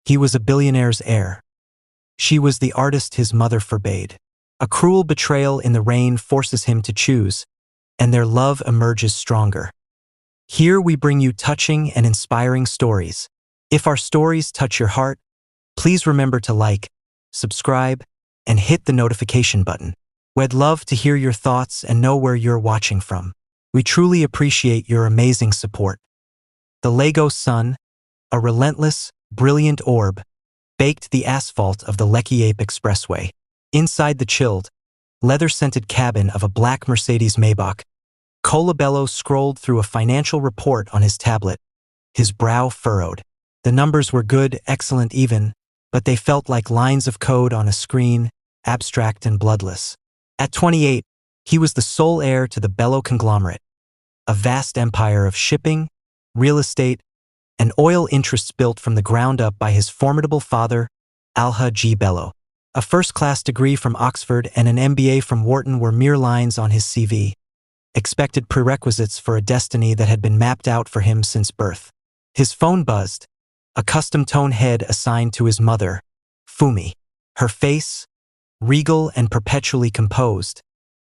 He was a billionaire's heir. She was the artist his mother forbade. A cruel betrayal in the rain forces him to choose, and their love emerges stronger. Here we bring you touching and inspiring stories. If our stories touch your heart, please remember to like, subscribe, and hit the notification button. We'd love to hear your thoughts and know where you're watching from. We truly appreciate your amazing support. The Lego sun, a relentless, brilliant orb, baked the asphalt of the Lekki Ape Expressway. Inside the chilled, leather-scented cabin of a black Mercedes Maybach, Colabello scrolled through a financial report on his tablet, his brow furrowed. The numbers were good, excellent even, but they felt like lines of code on a screen, abstract and bloodless. At 28, he was the sole heir to the Bello conglomerate, a vast empire of shipping, real estate, and oil interests built from the ground up by his formidable father, Alha G. Bello. A first-class degree from Oxford and an MBA from Wharton were mere lines on his CV, expected prerequisites for a destiny that had been mapped out for him since birth. His phone buzzed, a custom-tone head assigned to his mother, Fumi. Her face, regal and perpetually composed,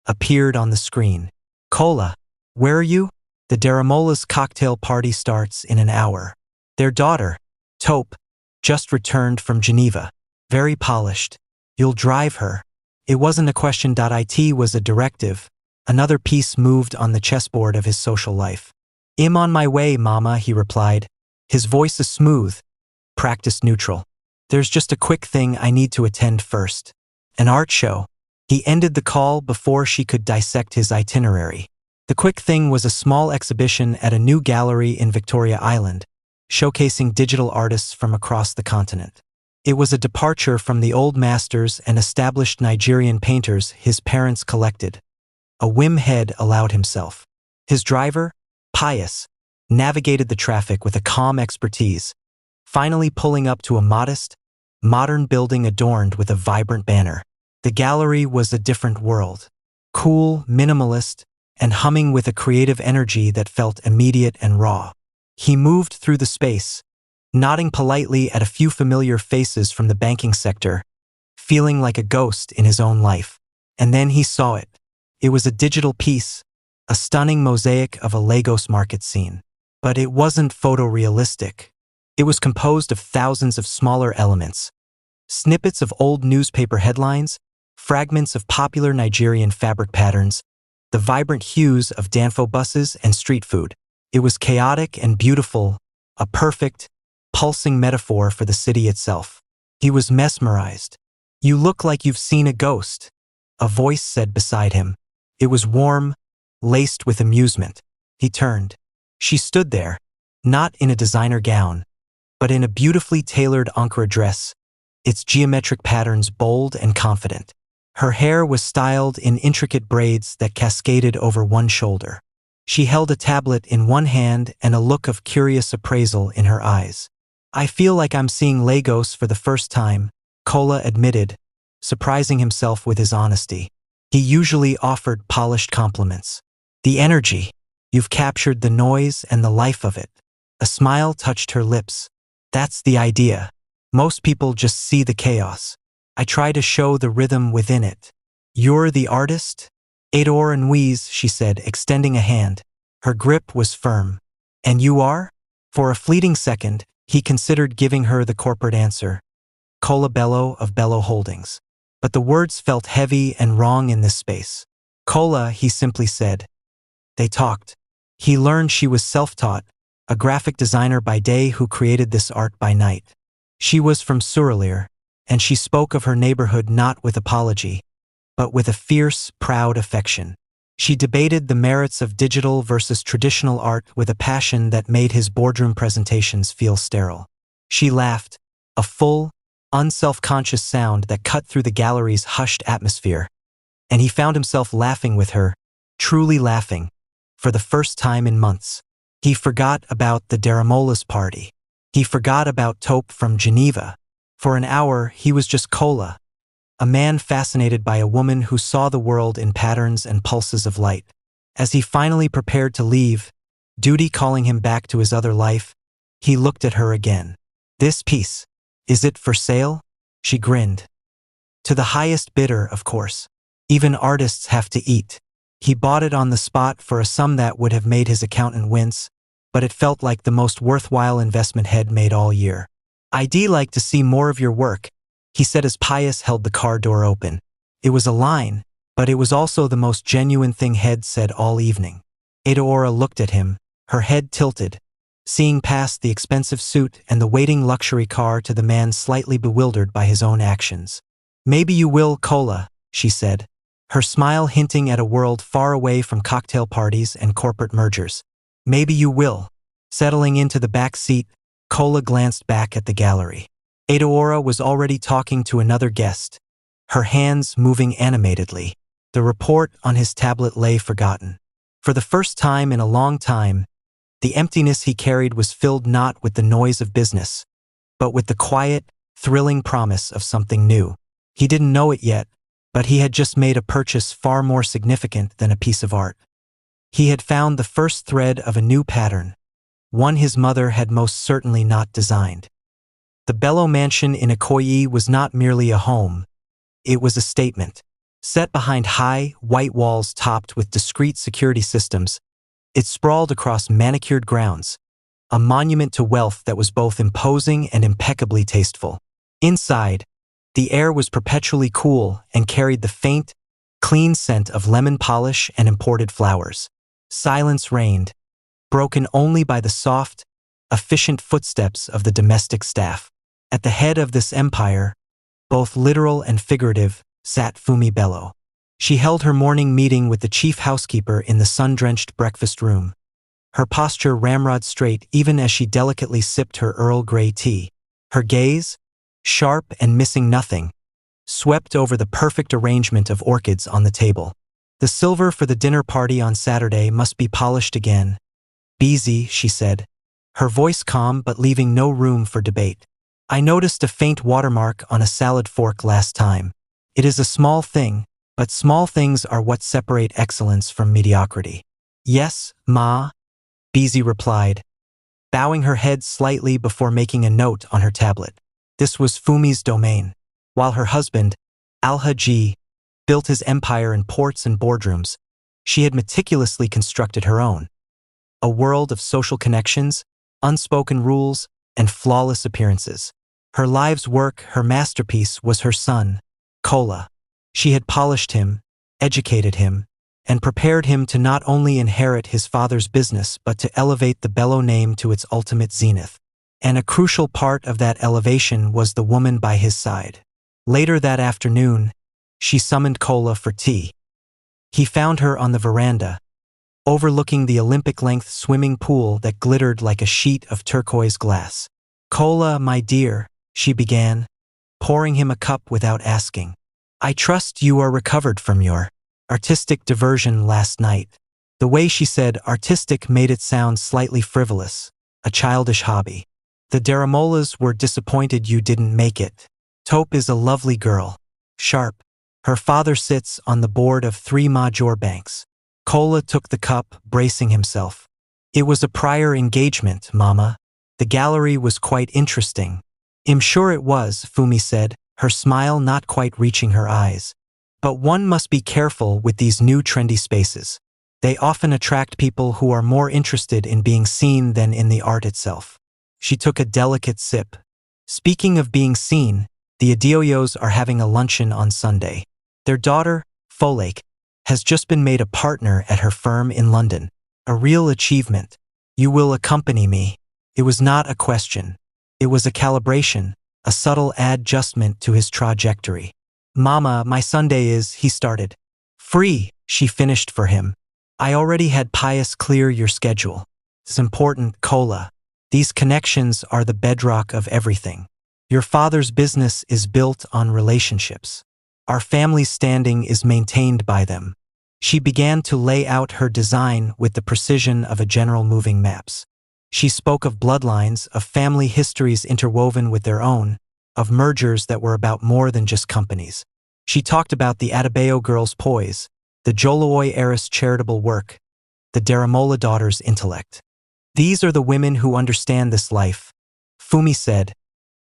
appeared on the screen. "Kola, where are you? The Daramola's cocktail party starts in an hour." Their daughter, Taupe, just returned from Geneva, very polished. "You'll drive her." It wasn't a question. It was a directive. Another piece moved on the chessboard of his social life. "I'm on my way, Mama," he replied, his voice a smooth, practiced neutral. "There's just a quick thing I need to attend first. An art show." He ended the call before she could dissect his itinerary. The quick thing was a small exhibition at a new gallery in Victoria Island, showcasing digital artists from across the continent. It was a departure from the old masters and established Nigerian painters his parents collected. A whim head allowed himself. His driver, Pius, navigated the traffic with a calm expertise, finally pulling up to a modest, modern building adorned with a vibrant banner. The gallery was a different world, cool, minimalist, and humming with a creative energy that felt immediate and raw. He moved through the space, nodding politely at a few familiar faces from the banking sector, feeling like a ghost in his own life. And then he saw it. It was a digital piece, a stunning mosaic of a Lagos market scene. But it wasn't photorealistic. It was composed of thousands of smaller elements, snippets of old newspaper headlines, fragments of popular Nigerian fabric patterns, the vibrant hues of Danfo buses and street food. It was chaotic and beautiful, a perfect, pulsing metaphor for the city itself. He was mesmerized. "You look like you've seen a ghost," a voice said beside him. It was warm, laced with amusement. He turned. She stood there, not in a designer gown, but in a beautifully tailored Ankara dress, its geometric patterns bold and confident. Her hair was styled in intricate braids that cascaded over one shoulder. She held a tablet in one hand and a look of curious appraisal in her eyes. "I feel like I'm seeing Lagos for the first time," Kola admitted, surprising himself with his honesty. He usually offered polished compliments. "The energy. You've captured the noise and the life of it." A smile touched her lips. "That's the idea. Most people just see the chaos. I try to show the rhythm within it." "You're the artist?" "Adore and Wheeze," she said, extending a hand. Her grip was firm. "And you are?" For a fleeting second, he considered giving her the corporate answer. "Kola Bello of Bello Holdings." But the words felt heavy and wrong in this space. "Kola," he simply said. They talked. He learned she was self-taught, a graphic designer by day who created this art by night. She was from Surulere, and she spoke of her neighborhood not with apology, but with a fierce, proud affection. She debated the merits of digital versus traditional art with a passion that made his boardroom presentations feel sterile. She laughed, a full, unself-conscious sound that cut through the gallery's hushed atmosphere, and he found himself laughing with her, truly laughing, for the first time in months. He forgot about the Daramola's party. He forgot about Taupe from Geneva. For an hour, he was just Kola, a man fascinated by a woman who saw the world in patterns and pulses of light. As he finally prepared to leave, duty calling him back to his other life, he looked at her again. This piece, Is it for sale? She grinned. To the highest bidder, of course. Even artists have to eat. He bought it on the spot for a sum that would have made his accountant wince, but it felt like the most worthwhile investment he'd made all year. I'd like to see more of your work, he said as Pius held the car door open. It was a line, but it was also the most genuine thing he'd said all evening. Adaora looked at him, her head tilted, seeing past the expensive suit and the waiting luxury car to the man slightly bewildered by his own actions. Maybe you will, Cola, she said, her smile hinting at a world far away from cocktail parties and corporate mergers. Maybe you will. Settling into the back seat, Cola glanced back at the gallery. Adaora was already talking to another guest, her hands moving animatedly. The report on his tablet lay forgotten. For the first time in a long time, the emptiness he carried was filled not with the noise of business, but with the quiet, thrilling promise of something new. He didn't know it yet, but he had just made a purchase far more significant than a piece of art. He had found the first thread of a new pattern, one his mother had most certainly not designed. The Bello mansion in Ikoyi was not merely a home, it was a statement. Set behind high, white walls topped with discreet security systems, it sprawled across manicured grounds, a monument to wealth that was both imposing and impeccably tasteful. Inside, the air was perpetually cool and carried the faint, clean scent of lemon polish and imported flowers. Silence reigned, broken only by the soft, efficient footsteps of the domestic staff. At the head of this empire, both literal and figurative, sat Fumi Bello. She held her morning meeting with the chief housekeeper in the sun-drenched breakfast room, her posture ramrod straight even as she delicately sipped her Earl Grey tea. Her gaze, sharp and missing nothing, swept over the perfect arrangement of orchids on the table. The silver for the dinner party on Saturday must be polished again. Beezy, she said, her voice calm but leaving no room for debate. I noticed a faint watermark on a salad fork last time. It is a small thing, but small things are what separate excellence from mediocrity. Yes, Ma, Beezy replied, bowing her head slightly before making a note on her tablet. This was Fumi's domain. While her husband, Al-Haji, built his empire in ports and boardrooms, she had meticulously constructed her own. A world of social connections, unspoken rules, and flawless appearances. Her life's work, her masterpiece, was her son, Cola. She had polished him, educated him, and prepared him to not only inherit his father's business but to elevate the Bello name to its ultimate zenith. And a crucial part of that elevation was the woman by his side. Later that afternoon, she summoned Cola for tea. He found her on the veranda, overlooking the Olympic-length swimming pool that glittered like a sheet of turquoise glass. Cola, my dear, she began, pouring him a cup without asking. I trust you are recovered from your artistic diversion last night. The way she said artistic made it sound slightly frivolous, a childish hobby. The Daramolas were disappointed you didn't make it. Taupe is a lovely girl. Sharp. Her father sits on the board of 3 major banks. Cola took the cup, bracing himself. It was a prior engagement, Mama. The gallery was quite interesting. I'm sure it was, Fumi said, her smile not quite reaching her eyes. But one must be careful with these new trendy spaces. They often attract people who are more interested in being seen than in the art itself. She took a delicate sip. Speaking of being seen, the Adioyos are having a luncheon on Sunday. Their daughter, Folake, has just been made a partner at her firm in London. A real achievement. You will accompany me. It was not a question. It was a calibration, a subtle adjustment to his trajectory. Mama, my Sunday is, he started. Free, she finished for him. I already had Pius clear your schedule. It's important, Cola. These connections are the bedrock of everything. Your father's business is built on relationships. Our family's standing is maintained by them. She began to lay out her design with the precision of a general moving maps. She spoke of bloodlines, of family histories interwoven with their own, of mergers that were about more than just companies. She talked about the Adebayo girls' poise, the Joloi heiress' charitable work, the Daramola daughter's intellect. These are the women who understand this life, Fumi said,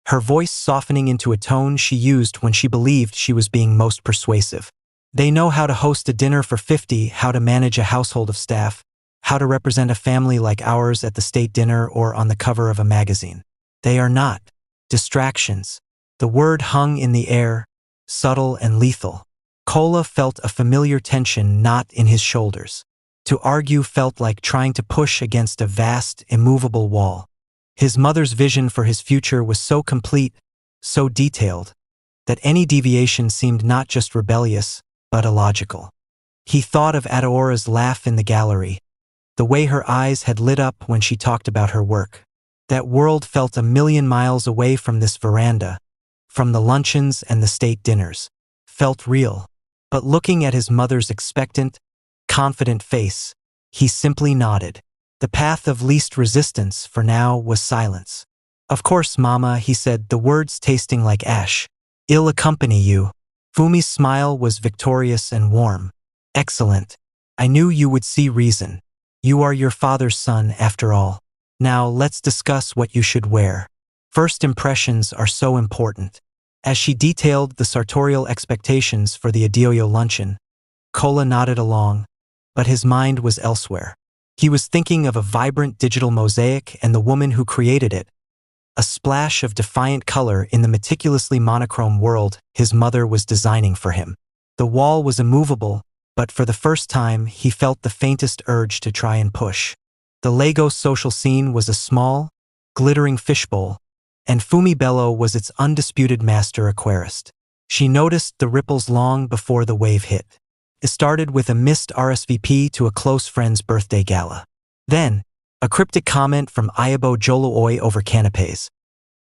her voice softening into a tone she used when she believed she was being most persuasive. They know how to host a dinner for 50, how to manage a household of staff, how to represent a family like ours at the state dinner or on the cover of a magazine. They are not distractions. The word hung in the air, subtle and lethal. Kola felt a familiar tension knot in his shoulders. To argue felt like trying to push against a vast, immovable wall. His mother's vision for his future was so complete, so detailed, that any deviation seemed not just rebellious, but illogical. He thought of Adeora's laugh in the gallery, the way her eyes had lit up when she talked about her work. That world felt a million miles away from this veranda, from the luncheons and the state dinners. Felt real. But looking at his mother's expectant, confident face, he simply nodded. The path of least resistance for now was silence. "Of course, Mama," he said, the words tasting like ash. "I'll accompany you." Fumi's smile was victorious and warm. "Excellent. I knew you would see reason. You are your father's son, after all. Now let's discuss what you should wear. First impressions are so important." As she detailed the sartorial expectations for the Adioyo luncheon, Kola nodded along, but his mind was elsewhere. He was thinking of a vibrant digital mosaic and the woman who created it, a splash of defiant color in the meticulously monochrome world his mother was designing for him. The wall was immovable, but for the first time he felt the faintest urge to try and push. The Lagos social scene was a small, glittering fishbowl, and Fumi Bello was its undisputed master aquarist. She noticed the ripples long before the wave hit. It started with a missed RSVP to a close friend's birthday gala. Then, a cryptic comment from Ayabo Jolooi over canapes.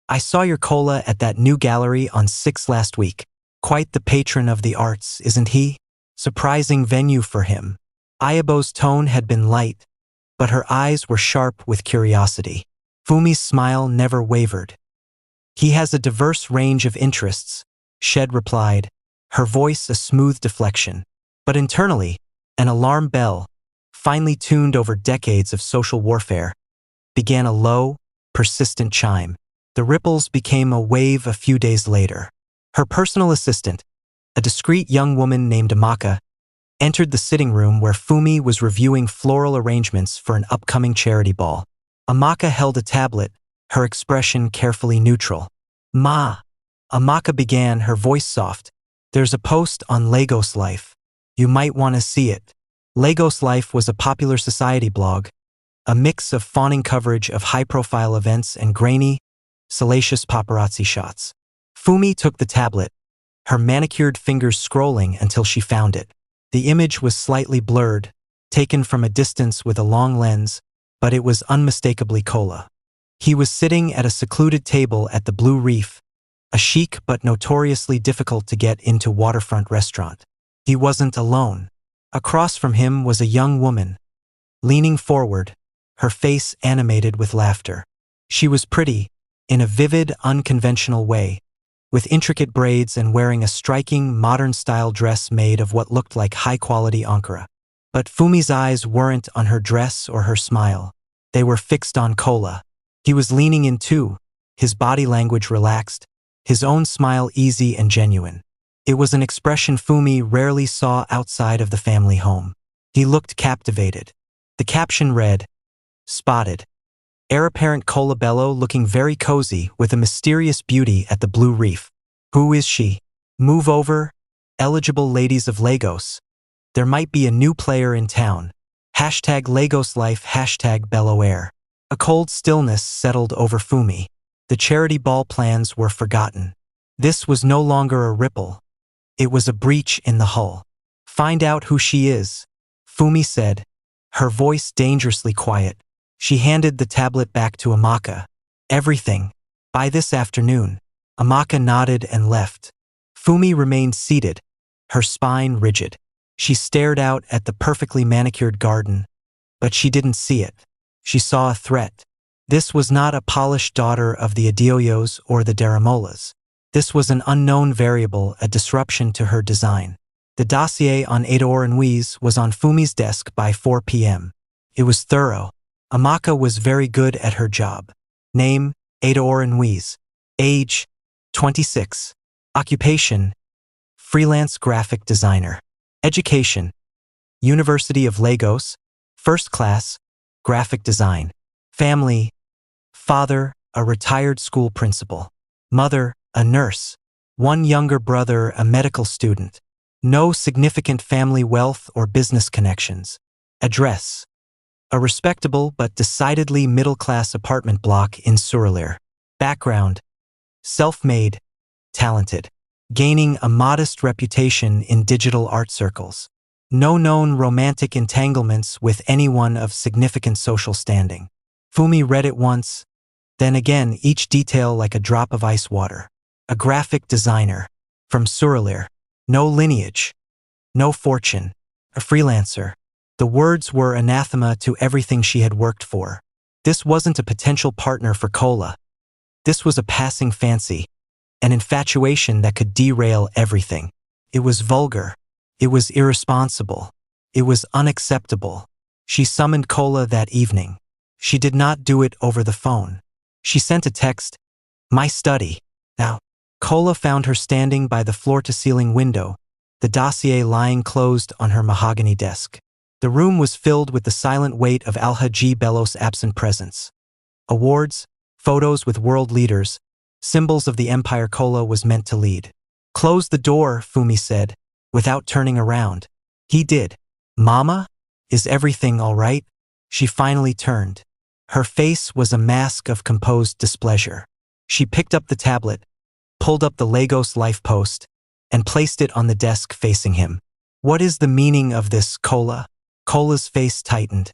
"I saw your Kola at that new gallery on 6 last week. Quite the patron of the arts, isn't he? Surprising venue for him." Ayabo's tone had been light, but her eyes were sharp with curiosity. Fumi's smile never wavered. "He has a diverse range of interests," Shed replied, her voice a smooth deflection. But internally, an alarm bell, finely tuned over decades of social warfare, began a low, persistent chime. The ripples became a wave a few days later. Her personal assistant, a discreet young woman named Amaka, entered the sitting room where Fumi was reviewing floral arrangements for an upcoming charity ball. Amaka held a tablet, her expression carefully neutral. "Ma," Amaka began, her voice soft, "there's a post on Lagos Life. You might want to see it." Lagos Life was a popular society blog, a mix of fawning coverage of high-profile events and grainy, salacious paparazzi shots. Fumi took the tablet, her manicured fingers scrolling until she found it. The image was slightly blurred, taken from a distance with a long lens, but it was unmistakably Kola. He was sitting at a secluded table at the Blue Reef, a chic but notoriously difficult to get into waterfront restaurant. He wasn't alone. Across from him was a young woman, leaning forward, her face animated with laughter. She was pretty, in a vivid, unconventional way, with intricate braids and wearing a striking, modern-style dress made of what looked like high-quality Ankara. But Fumi's eyes weren't on her dress or her smile. They were fixed on Kola. He was leaning in too, his body language relaxed, his own smile easy and genuine. It was an expression Fumi rarely saw outside of the family home. He looked captivated. The caption read, "Spotted. Heir apparent Kola Bello looking very cozy with a mysterious beauty at the Blue Reef. Who is she? Move over, eligible ladies of Lagos. There might be a new player in town. Hashtag Lagos Life, hashtag Bello Heir." A cold stillness settled over Fumi. The charity ball plans were forgotten. This was no longer a ripple. It was a breach in the hull. "Find out who she is," Fumi said, her voice dangerously quiet. She handed the tablet back to Amaka. "Everything. By this afternoon." Amaka nodded and left. Fumi remained seated, her spine rigid. She stared out at the perfectly manicured garden, but she didn't see it. She saw a threat. This was not a polished daughter of the Adioyos or the Daramolas. This was an unknown variable, a disruption to her design. The dossier on Adeor Nwies was on Fumi's desk by 4 p.m. It was thorough. Amaka was very good at her job. Name, Adeor Nwies. Age, 26. Occupation, freelance graphic designer. Education, University of Lagos, first class, graphic design. Family, father, a retired school principal. Mother, a nurse. One younger brother, a medical student. No significant family wealth or business connections. Address, a respectable but decidedly middle-class apartment block in Surulere. Background, self-made, talented. Gaining a modest reputation in digital art circles. No known romantic entanglements with anyone of significant social standing. Fumi read it once, then again, each detail like a drop of ice water. A graphic designer. From Surulere. No lineage. No fortune. A freelancer. The words were anathema to everything she had worked for. This wasn't a potential partner for Kola. This was a passing fancy. An infatuation that could derail everything. It was vulgar. It was irresponsible. It was unacceptable. She summoned Kola that evening. She did not do it over the phone. She sent a text, "My study." Now, Kola found her standing by the floor-to-ceiling window, the dossier lying closed on her mahogany desk. The room was filled with the silent weight of Alhaji Bello's absent presence. Awards, photos with world leaders, symbols of the empire Kola was meant to lead. "Close the door," Fumi said, without turning around. He did. "Mama? Is everything all right?" She finally turned. Her face was a mask of composed displeasure. She picked up the tablet, pulled up the Lagos Life Post, and placed it on the desk facing him. "What is the meaning of this, Kola?" Kola's face tightened.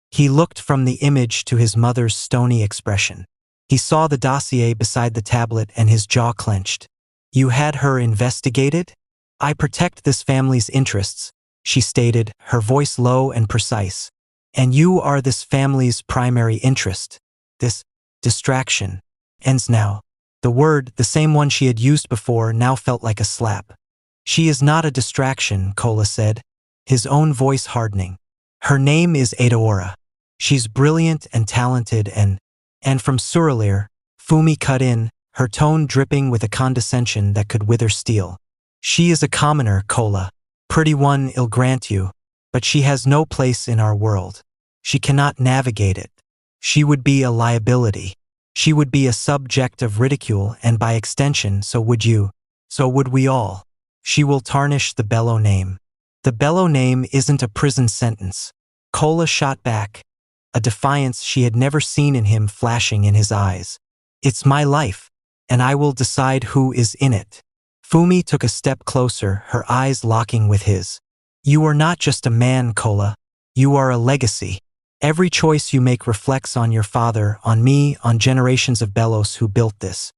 He looked from the image to his mother's stony expression. He saw the dossier beside the tablet and his jaw clenched. "You had her investigated?" "I protect this family's interests," she stated, her voice low and precise. "And you are this family's primary interest. This distraction ends now." The word, the same one she had used before, now felt like a slap. "She is not a distraction," Kola said, his own voice hardening. "Her name is Adaora. She's brilliant and talented and from Surulere," Fumi cut in, her tone dripping with a condescension that could wither steel. "She is a commoner, Kola. Pretty one, I'll grant you, but she has no place in our world. She cannot navigate it. She would be a liability. She would be a subject of ridicule, and by extension, so would you. So would we all. She will tarnish the Bello name." "The Bello name isn't a prison sentence," Kola shot back, a defiance she had never seen in him flashing in his eyes. "It's my life, and I will decide who is in it." Fumi took a step closer, her eyes locking with his. "You are not just a man, Kola. You are a legacy. Every choice you make reflects on your father, on me, on generations of Bellos who built this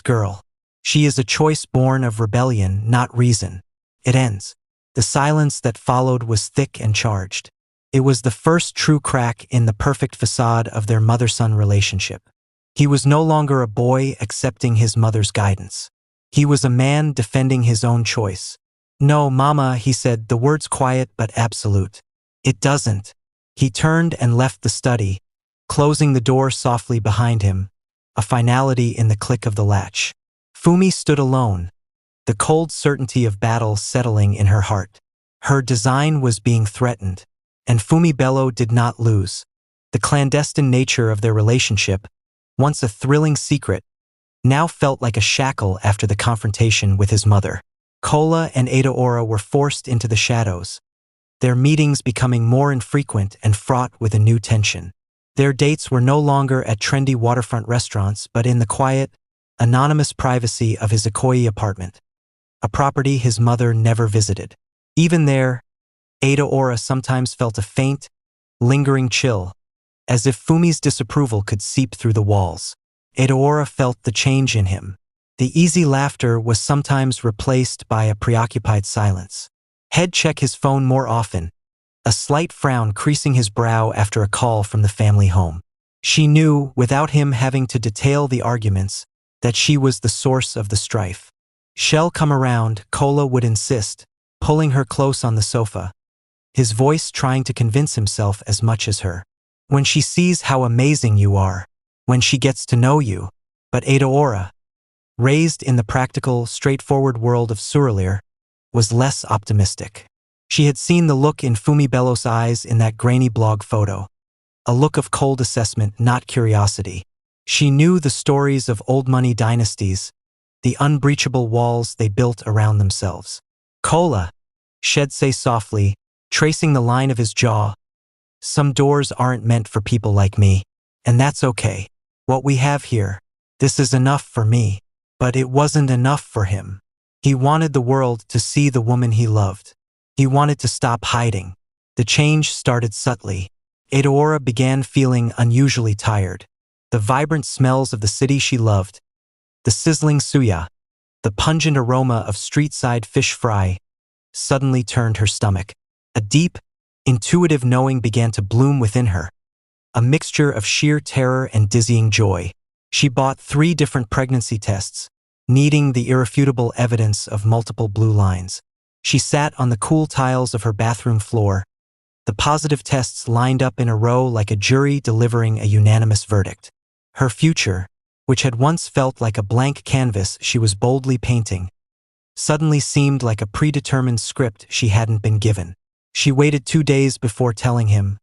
girl. She is a choice born of rebellion, not reason." It ends. The silence that followed was thick and charged. It was the first true crack in the perfect facade of their mother-son relationship. He was no longer a boy accepting his mother's guidance. He was a man defending his own choice. "No, Mama," he said, the words quiet but absolute. "It doesn't." He turned and left the study, closing the door softly behind him, a finality in the click of the latch. Fumi stood alone, the cold certainty of battle settling in her heart. Her design was being threatened, and Fumi Bello did not lose. The clandestine nature of their relationship, once a thrilling secret, now felt like a shackle after the confrontation with his mother. Kola and Adaora were forced into the shadows, their meetings becoming more infrequent and fraught with a new tension. Their dates were no longer at trendy waterfront restaurants but in the quiet, anonymous privacy of his Ikoyi apartment, a property his mother never visited. Even there, Adaora sometimes felt a faint, lingering chill, as if Fumi's disapproval could seep through the walls. Adaora felt the change in him. The easy laughter was sometimes replaced by a preoccupied silence. He'd check his phone more often, a slight frown creasing his brow after a call from the family home. She knew, without him having to detail the arguments, that she was the source of the strife. "Shall come around," Kola would insist, pulling her close on the sofa, his voice trying to convince himself as much as her. "When she sees how amazing you are, when she gets to know you." But Adaora, raised in the practical, straightforward world of Surrelir, was less optimistic. She had seen the look in Fumibello's eyes in that grainy blog photo, a look of cold assessment, not curiosity. She knew the stories of old money dynasties, the unbreachable walls they built around themselves. Kola, Shed say softly, tracing the line of his jaw. Some doors aren't meant for people like me, and that's okay. What we have here, this is enough for me. But it wasn't enough for him. He wanted the world to see the woman he loved. He wanted to stop hiding. The change started subtly. Edoora began feeling unusually tired. The vibrant smells of the city she loved, the sizzling suya, the pungent aroma of street-side fish fry, suddenly turned her stomach. A deep, intuitive knowing began to bloom within her, a mixture of sheer terror and dizzying joy. She bought 3 different pregnancy tests, needing the irrefutable evidence of multiple blue lines. She sat on the cool tiles of her bathroom floor, the positive tests lined up in a row like a jury delivering a unanimous verdict. Her future, which had once felt like a blank canvas she was boldly painting, suddenly seemed like a predetermined script she hadn't been given. She waited 2 days before telling him,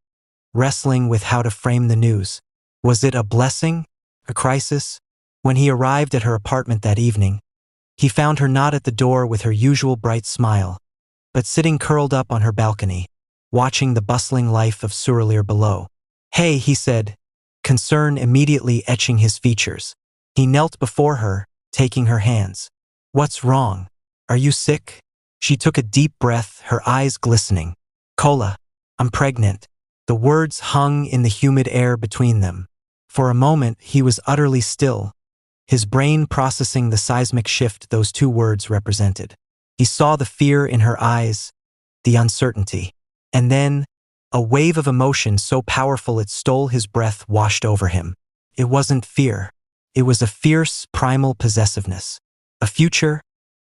wrestling with how to frame the news. Was it a blessing? A crisis? When he arrived at her apartment that evening, he found her not at the door with her usual bright smile, but sitting curled up on her balcony, watching the bustling life of Surrelir below. "Hey," he said, concern immediately etching his features. He knelt before her, taking her hands. "What's wrong? Are you sick?" She took a deep breath, her eyes glistening. "Kola, I'm pregnant." The words hung in the humid air between them. For a moment, he was utterly still, his brain processing the seismic shift those 2 words represented. He saw the fear in her eyes, the uncertainty. And then, a wave of emotion so powerful it stole his breath washed over him. It wasn't fear. It was a fierce, primal possessiveness. A future,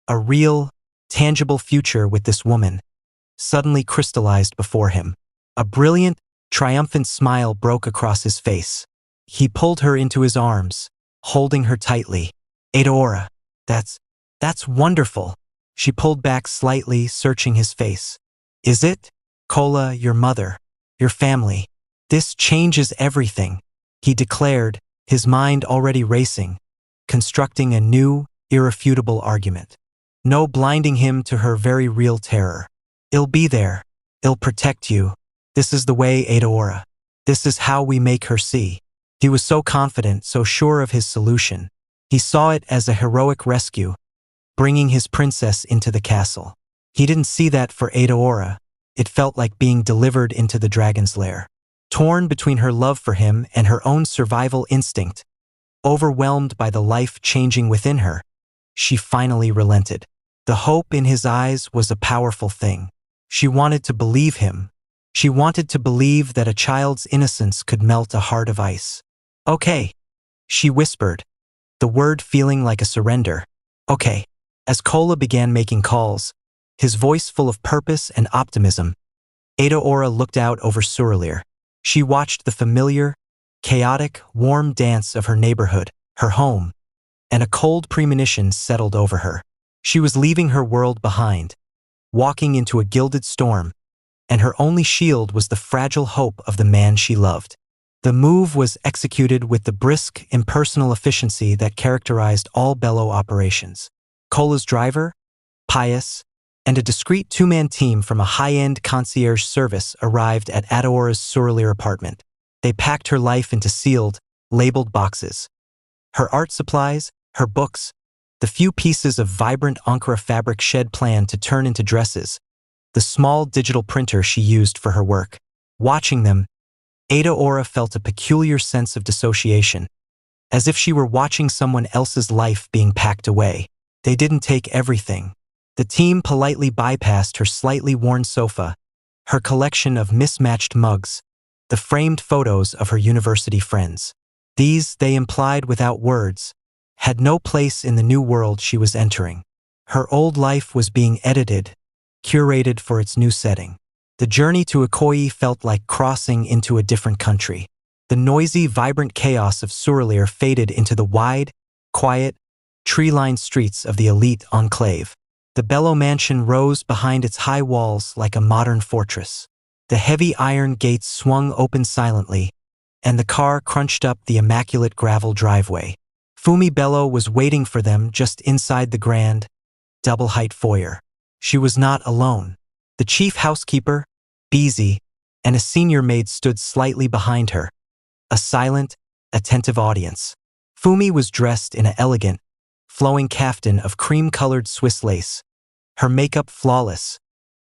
a real, tangible future with this woman, suddenly crystallized before him. A brilliant, triumphant smile broke across his face. He pulled her into his arms, holding her tightly. "Edoora, that's wonderful." She pulled back slightly, searching his face. "Is it? Kola, your mother, your family. This changes everything," he declared, his mind already racing, constructing a new, irrefutable argument. No blinding him to her very real terror. "I'll be there. I'll protect you. This is the way, Edoora. This is how we make her see." He was so confident, so sure of his solution. He saw it as a heroic rescue, bringing his princess into the castle. He didn't see that for Edoora. It felt like being delivered into the dragon's lair. Torn between her love for him and her own survival instinct, overwhelmed by the life changing within her, she finally relented. The hope in his eyes was a powerful thing. She wanted to believe him. She wanted to believe that a child's innocence could melt a heart of ice. "Okay," she whispered, the word feeling like a surrender. "Okay." As Kola began making calls, his voice full of purpose and optimism, Edoora looked out over Surrelir. She watched the familiar, chaotic, warm dance of her neighborhood, her home, and a cold premonition settled over her. She was leaving her world behind, walking into a gilded storm, and her only shield was the fragile hope of the man she loved. The move was executed with the brisk, impersonal efficiency that characterized all Bello operations. Kola's driver, Pius, and a discreet 2-man team from a high-end concierge service arrived at Edoora's Surrelir apartment. They packed her life into sealed, labeled boxes. Her art supplies, her books, the few pieces of vibrant Ankara fabric shed planned to turn into dresses, the small digital printer she used for her work. Watching them, Edoora felt a peculiar sense of dissociation, as if she were watching someone else's life being packed away. They didn't take everything. The team politely bypassed her slightly worn sofa, her collection of mismatched mugs, the framed photos of her university friends. These, they implied without words, had no place in the new world she was entering. Her old life was being edited, curated for its new setting. The journey to Ikoyi felt like crossing into a different country. The noisy, vibrant chaos of Surrelir faded into the wide, quiet, tree-lined streets of the elite enclave. The Bello mansion rose behind its high walls like a modern fortress. The heavy iron gates swung open silently, and the car crunched up the immaculate gravel driveway. Fumi Bello was waiting for them just inside the grand, double-height foyer. She was not alone. The chief housekeeper, Beezy, and a senior maid stood slightly behind her, a silent, attentive audience. Fumi was dressed in an elegant, flowing kaftan of cream-colored Swiss lace, her makeup flawless,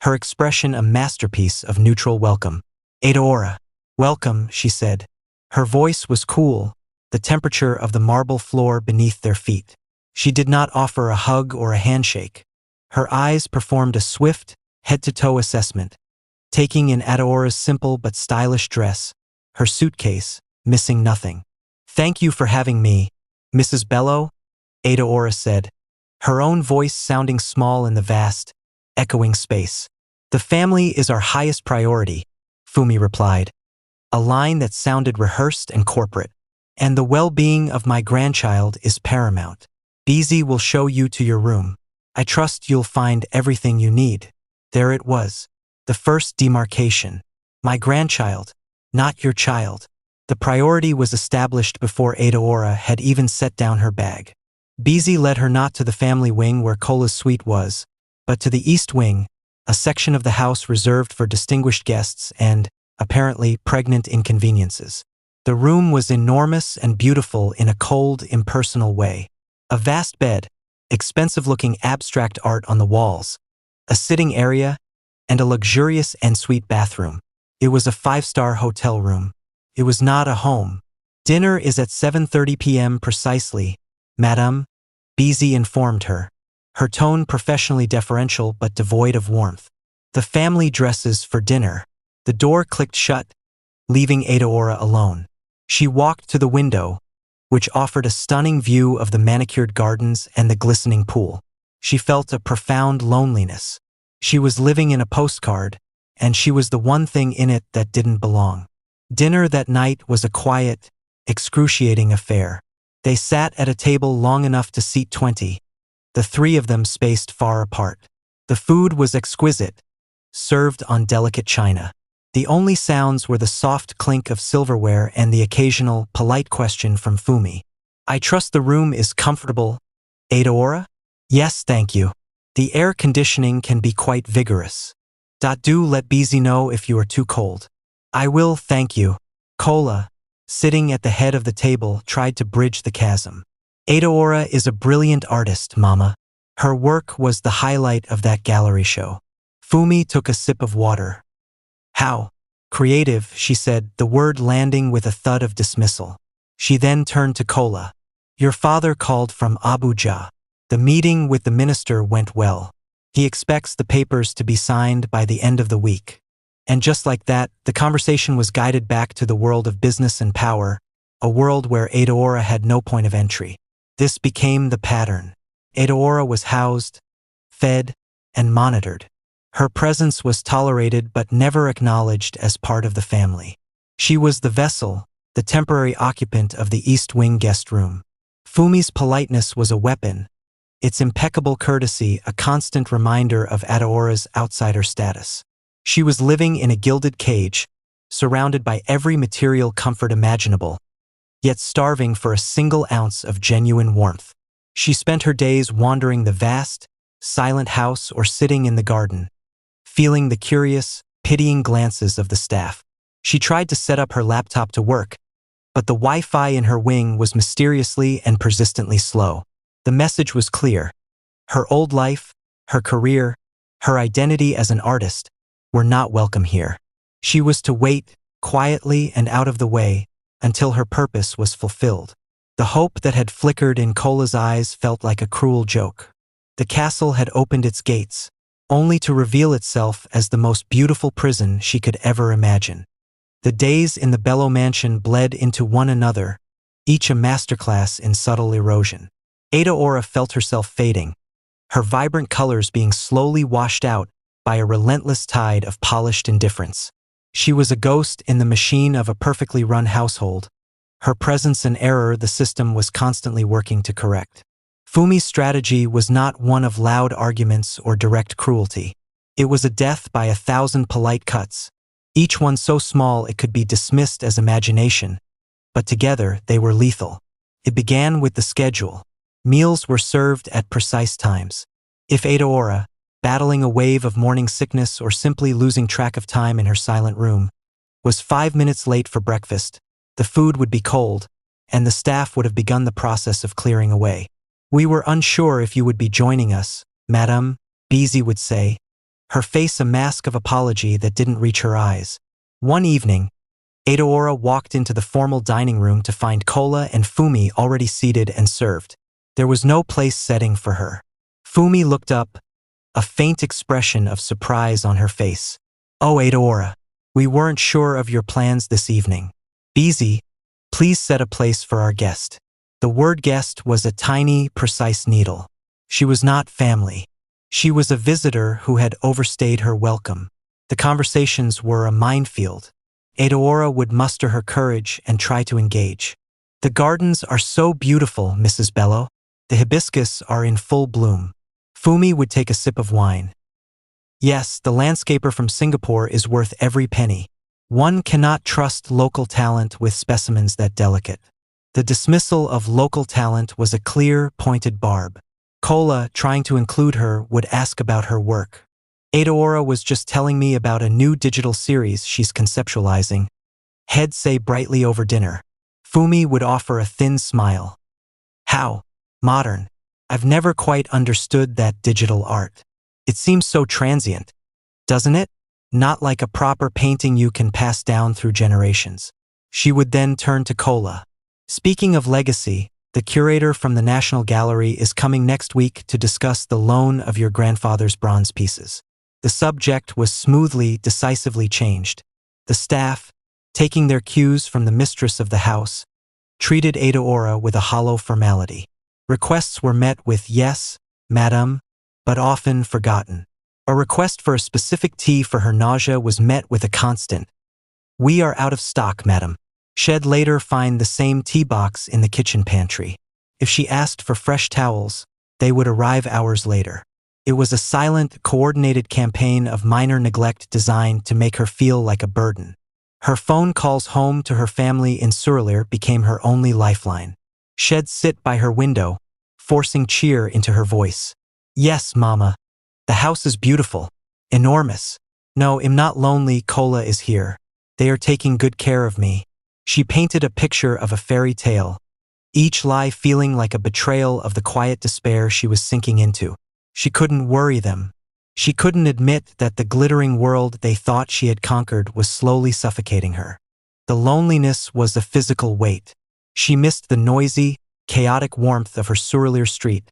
her expression a masterpiece of neutral welcome. "Adeora, welcome," she said. Her voice was cool, the temperature of the marble floor beneath their feet. She did not offer a hug or a handshake. Her eyes performed a swift, head-to-toe assessment, taking in Adeora's simple but stylish dress, her suitcase, missing nothing. "Thank you for having me, Mrs. Bello," Adeora said, her own voice sounding small in the vast, echoing space. "The family is our highest priority," Fumi replied, a line that sounded rehearsed and corporate. "And the well-being of my grandchild is paramount. Beezy will show you to your room. I trust you'll find everything you need." There it was, the first demarcation. My grandchild, not your child. The priority was established before Adeora had even set down her bag. Beezy led her not to the family wing where Cola's suite was, but to the east wing, a section of the house reserved for distinguished guests and, apparently, pregnant inconveniences. The room was enormous and beautiful in a cold, impersonal way. A vast bed, expensive-looking abstract art on the walls, a sitting area, and a luxurious ensuite bathroom. It was a five-star hotel room. It was not a home. "Dinner is at 7:30 p.m. precisely, Madame," Beezy informed her, her tone professionally deferential but devoid of warmth. "The family dresses for dinner." The door clicked shut, leaving Adeora alone. She walked to the window, which offered a stunning view of the manicured gardens and the glistening pool. She felt a profound loneliness. She was living in a postcard, and she was the one thing in it that didn't belong. Dinner that night was a quiet, excruciating affair. They sat at a table long enough to seat 20, the three of them spaced far apart. The food was exquisite, served on delicate china. The only sounds were the soft clink of silverware and the occasional, polite question from Fumi. "I trust the room is comfortable, Adeora?" "Yes, thank you. The air conditioning can be quite vigorous. Do let Beezy know if you are too cold." "I will, thank you." Cola, sitting at the head of the table, tried to bridge the chasm. "Adeora is a brilliant artist, Mama. Her work was the highlight of that gallery show." Fumi took a sip of water. "How creative," she said, the word landing with a thud of dismissal. She then turned to Cola. "Your father called from Abuja. The meeting with the minister went well. He expects the papers to be signed by the end of the week." And just like that, the conversation was guided back to the world of business and power, a world where Adeora had no point of entry. This became the pattern. Adeora was housed, fed, and monitored. Her presence was tolerated but never acknowledged as part of the family. She was the vessel, the temporary occupant of the East Wing guest room. Fumi's politeness was a weapon, its impeccable courtesy a constant reminder of Adeora's outsider status. She was living in a gilded cage, surrounded by every material comfort imaginable, yet starving for a single ounce of genuine warmth. She spent her days wandering the vast, silent house or sitting in the garden, feeling the curious, pitying glances of the staff. She tried to set up her laptop to work, but the Wi-Fi in her wing was mysteriously and persistently slow. The message was clear. Her old life, her career, her identity as an artist were not welcome here. She was to wait, quietly and out of the way, until her purpose was fulfilled. The hope that had flickered in Cola's eyes felt like a cruel joke. The castle had opened its gates, only to reveal itself as the most beautiful prison she could ever imagine. The days in the Bello mansion bled into one another, each a masterclass in subtle erosion. Adeora felt herself fading, her vibrant colors being slowly washed out by a relentless tide of polished indifference. She was a ghost in the machine of a perfectly run household, her presence an error the system was constantly working to correct. Fumi's strategy was not one of loud arguments or direct cruelty. It was a death by 1,000 polite cuts, each one so small it could be dismissed as imagination, but together they were lethal. It began with the schedule. Meals were served at precise times. If Adaora, battling a wave of morning sickness or simply losing track of time in her silent room, was 5 minutes late for breakfast, the food would be cold, and the staff would have begun the process of clearing away. "We were unsure if you would be joining us, Madame," Beezy would say, her face a mask of apology that didn't reach her eyes. One evening, Adaora walked into the formal dining room to find Kola and Fumi already seated and served. There was no place setting for her. Fumi looked up, a faint expression of surprise on her face. "Oh, Adaora, we weren't sure of your plans this evening. Beezy, please set a place for our guest." The word guest was a tiny, precise needle. She was not family. She was a visitor who had overstayed her welcome. The conversations were a minefield. Adaora would muster her courage and try to engage. "The gardens are so beautiful, Mrs. Bello. The hibiscus are in full bloom." Fumi would take a sip of wine. "Yes, the landscaper from Singapore is worth every penny. One cannot trust local talent with specimens that delicate." The dismissal of local talent was a clear, pointed barb. Kola, trying to include her, would ask about her work. "Adaora was just telling me about a new digital series she's conceptualizing." He'd say brightly over dinner. Fumi would offer a thin smile. "How modern. I've never quite understood that digital art. It seems so transient, doesn't it? Not like a proper painting you can pass down through generations." She would then turn to Kola. "Speaking of legacy, the curator from the National Gallery is coming next week to discuss the loan of your grandfather's bronze pieces." The subject was smoothly, decisively changed. The staff, taking their cues from the mistress of the house, treated Adaora with a hollow formality. Requests were met with "yes, madam," but often forgotten. A request for a specific tea for her nausea was met with a constant, "We are out of stock, madam." She'd later find the same tea box in the kitchen pantry. If she asked for fresh towels, they would arrive hours later. It was a silent, coordinated campaign of minor neglect designed to make her feel like a burden. Her phone calls home to her family in Surulere became her only lifeline. She'd sit by her window, forcing cheer into her voice. "Yes, Mama. The house is beautiful. Enormous. No, I'm not lonely. Kola is here. They are taking good care of me." She painted a picture of a fairy tale, each lie feeling like a betrayal of the quiet despair she was sinking into. She couldn't worry them. She couldn't admit that the glittering world they thought she had conquered was slowly suffocating her. The loneliness was a physical weight. She missed the noisy, chaotic warmth of her Surulere street,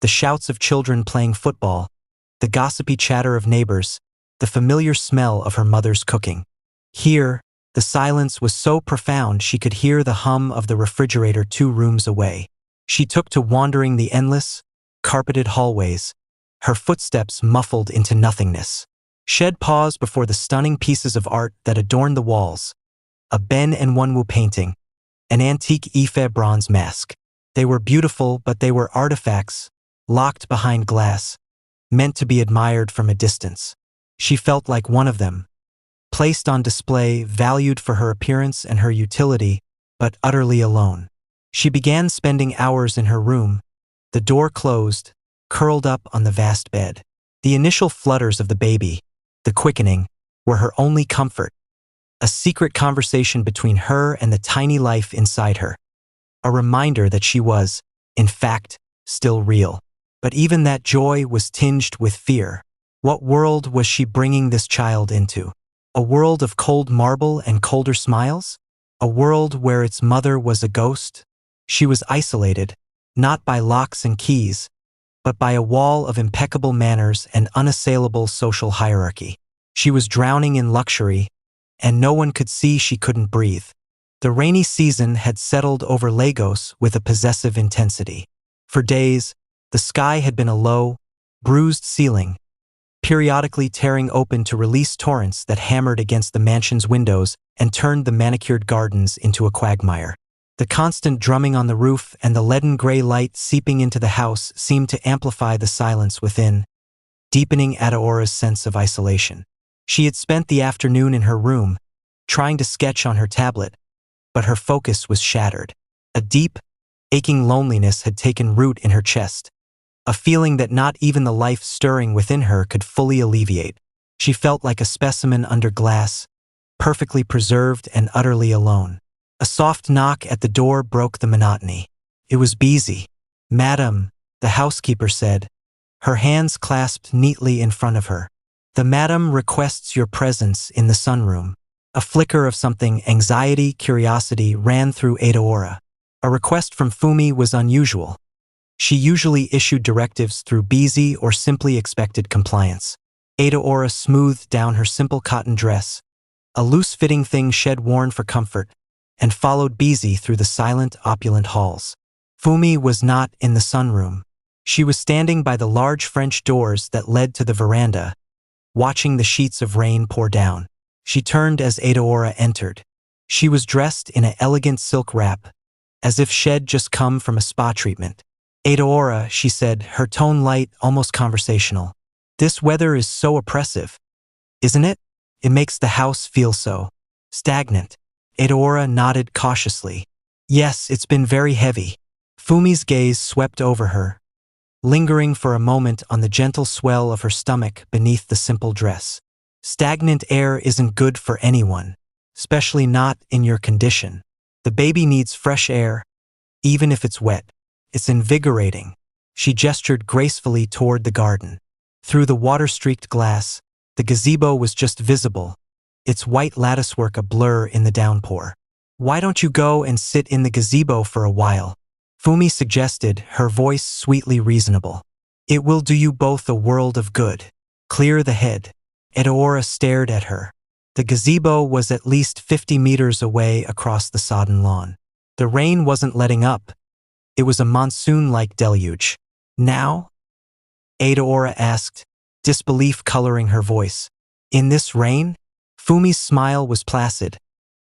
the shouts of children playing football, the gossipy chatter of neighbors, the familiar smell of her mother's cooking. Here, the silence was so profound she could hear the hum of the refrigerator 2 rooms away. She took to wandering the endless, carpeted hallways, her footsteps muffled into nothingness. She'd pause before the stunning pieces of art that adorned the walls, a Ben and Wonwu painting, an antique Ife bronze mask. They were beautiful, but they were artifacts, locked behind glass, meant to be admired from a distance. She felt like one of them, placed on display, valued for her appearance and her utility, but utterly alone. She began spending hours in her room, the door closed, curled up on the vast bed. The initial flutters of the baby, the quickening, were her only comfort, a secret conversation between her and the tiny life inside her, a reminder that she was, in fact, still real. But even that joy was tinged with fear. What world was she bringing this child into? A world of cold marble and colder smiles? A world where its mother was a ghost? She was isolated, not by locks and keys, but by a wall of impeccable manners and unassailable social hierarchy. She was drowning in luxury, and no one could see she couldn't breathe. The rainy season had settled over Lagos with a possessive intensity. For days, the sky had been a low, bruised ceiling, periodically tearing open to release torrents that hammered against the mansion's windows and turned the manicured gardens into a quagmire. The constant drumming on the roof and the leaden gray light seeping into the house seemed to amplify the silence within, deepening Adeora's sense of isolation. She had spent the afternoon in her room, trying to sketch on her tablet, but her focus was shattered. A deep, aching loneliness had taken root in her chest, a feeling that not even the life stirring within her could fully alleviate. She felt like a specimen under glass, perfectly preserved and utterly alone. A soft knock at the door broke the monotony. It was Beezy. "Madam," the housekeeper said, her hands clasped neatly in front of her. "The madam requests your presence in the sunroom." A flicker of something, anxiety, curiosity, ran through Adeora. A request from Fumi was unusual. She usually issued directives through Beezy or simply expected compliance. Adeora smoothed down her simple cotton dress, a loose-fitting thing shed worn for comfort, and followed Beezy through the silent, opulent halls. Fumi was not in the sunroom. She was standing by the large French doors that led to the veranda, watching the sheets of rain pour down. She turned as Adeora entered. She was dressed in an elegant silk wrap, as if she'd just come from a spa treatment. "Adeora," she said, her tone light, almost conversational. "This weather is so oppressive, isn't it? It makes the house feel so stagnant." Adeora nodded cautiously. "Yes, it's been very heavy." Fumi's gaze swept over her, lingering for a moment on the gentle swell of her stomach beneath the simple dress. "Stagnant air isn't good for anyone, especially not in your condition. The baby needs fresh air, even if it's wet. It's invigorating." She gestured gracefully toward the garden. Through the water-streaked glass, the gazebo was just visible, its white latticework a blur in the downpour. "Why don't you go and sit in the gazebo for a while?" Fumi suggested, her voice sweetly reasonable. "It will do you both a world of good. Clear the head." Adeora stared at her. The gazebo was at least 50 meters away across the sodden lawn. The rain wasn't letting up. It was a monsoon-like deluge. "Now?" Adeora asked, disbelief coloring her voice. "In this rain?" Fumi's smile was placid,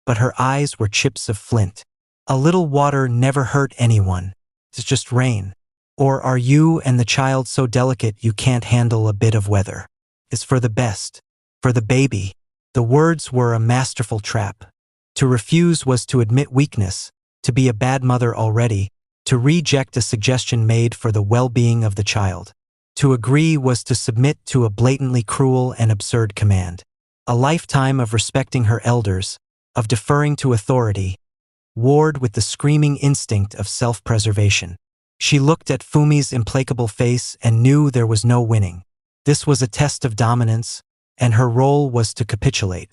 but her eyes were chips of flint. "A little water never hurt anyone. It's just rain. Or are you and the child so delicate you can't handle a bit of weather? It's for the best. For the baby." The words were a masterful trap. To refuse was to admit weakness, to be a bad mother already, to reject a suggestion made for the well-being of the child. To agree was to submit to a blatantly cruel and absurd command. A lifetime of respecting her elders, of deferring to authority, warred with the screaming instinct of self-preservation. She looked at Fumi's implacable face and knew there was no winning. This was a test of dominance, and her role was to capitulate.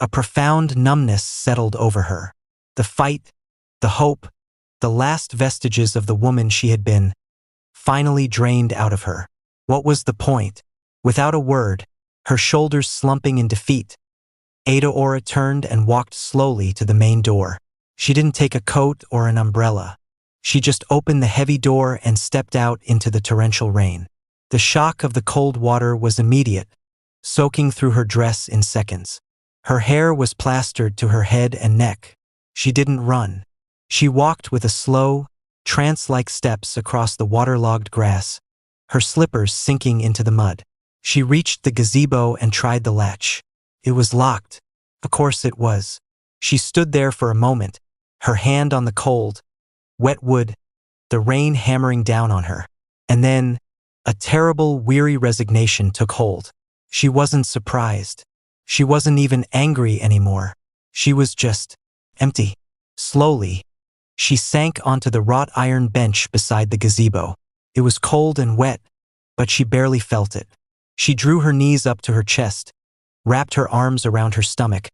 A profound numbness settled over her. The fight, the hope, the last vestiges of the woman she had been, finally drained out of her. What was the point? Without a word, her shoulders slumping in defeat, Adeora turned and walked slowly to the main door. She didn't take a coat or an umbrella. She just opened the heavy door and stepped out into the torrential rain. The shock of the cold water was immediate, soaking through her dress in seconds. Her hair was plastered to her head and neck. She didn't run. She walked with a slow, trance-like steps across the waterlogged grass, her slippers sinking into the mud. She reached the gazebo and tried the latch. It was locked. Of course it was. She stood there for a moment, her hand on the cold, wet wood, the rain hammering down on her. And then, a terrible, weary resignation took hold. She wasn't surprised. She wasn't even angry anymore. She was just empty. Slowly, she sank onto the wrought iron bench beside the gazebo. It was cold and wet, but she barely felt it. She drew her knees up to her chest, wrapped her arms around her stomach,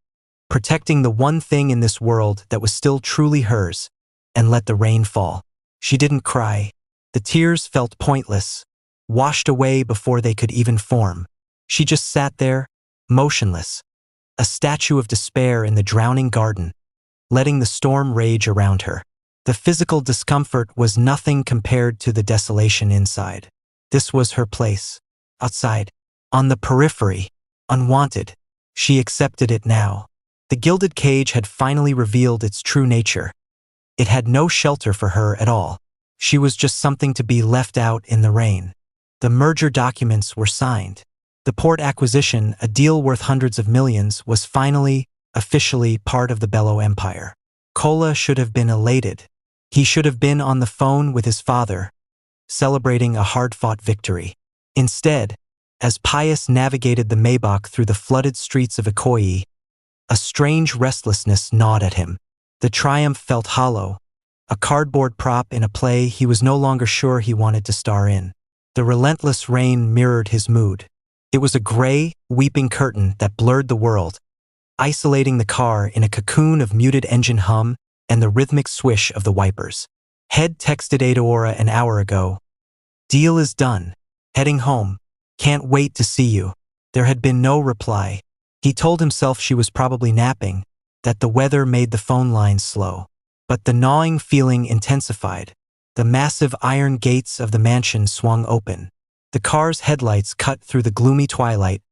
protecting the one thing in this world that was still truly hers, and let the rain fall. She didn't cry. The tears felt pointless, washed away before they could even form. She just sat there, motionless, a statue of despair in the drowning garden, letting the storm rage around her. The physical discomfort was nothing compared to the desolation inside. This was her place, outside, on the periphery, unwanted. She accepted it now. The gilded cage had finally revealed its true nature. It had no shelter for her at all. She was just something to be left out in the rain. The merger documents were signed. The port acquisition, a deal worth hundreds of millions, was finally, officially part of the Bello Empire. Kola should have been elated. He should have been on the phone with his father, celebrating a hard-fought victory. Instead, as Pius navigated the Maybach through the flooded streets of Ikoyi, a strange restlessness gnawed at him. The triumph felt hollow, a cardboard prop in a play he was no longer sure he wanted to star in. The relentless rain mirrored his mood. It was a gray, weeping curtain that blurred the world, isolating the car in a cocoon of muted engine hum and the rhythmic swish of the wipers. Head texted Adaora an hour ago. Deal is done. Heading home. Can't wait to see you. There had been no reply. He told himself she was probably napping, that the weather made the phone lines slow. But the gnawing feeling intensified. The massive iron gates of the mansion swung open. The car's headlights cut through the gloomy twilight,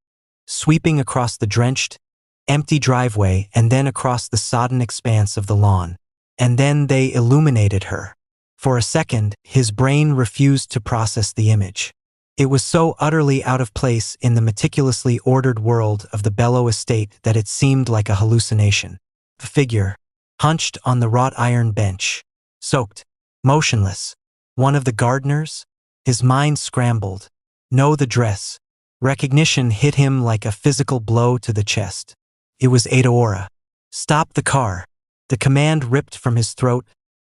sweeping across the drenched, empty driveway and then across the sodden expanse of the lawn. And then they illuminated her. For a second, his brain refused to process the image. It was so utterly out of place in the meticulously ordered world of the Bello estate that it seemed like a hallucination. The figure, hunched on the wrought iron bench, soaked, motionless. One of the gardeners? His mind scrambled. No, the dress. Recognition hit him like a physical blow to the chest. It was Adaora. Stop the car. The command ripped from his throat,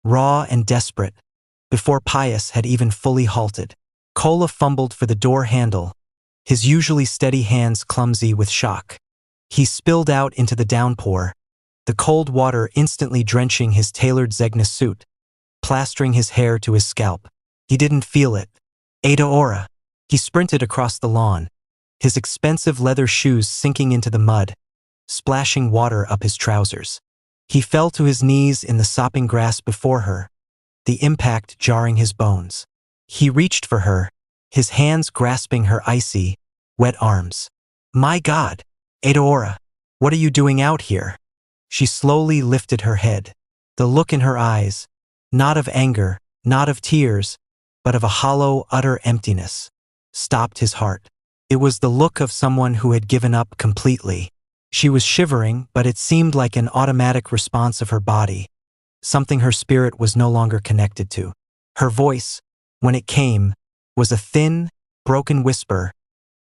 raw and desperate, before Pius had even fully halted. Kola fumbled for the door handle, his usually steady hands clumsy with shock. He spilled out into the downpour, the cold water instantly drenching his tailored Zegna suit, plastering his hair to his scalp. He didn't feel it. Adaora. He sprinted across the lawn, his expensive leather shoes sinking into the mud, splashing water up his trousers. He fell to his knees in the sopping grass before her, the impact jarring his bones. He reached for her, his hands grasping her icy, wet arms. My God, Adaora, what are you doing out here? She slowly lifted her head. The look in her eyes, not of anger, not of tears, but of a hollow, utter emptiness, stopped his heart. It was the look of someone who had given up completely. She was shivering, but it seemed like an automatic response of her body, something her spirit was no longer connected to. Her voice, when it came, was a thin, broken whisper,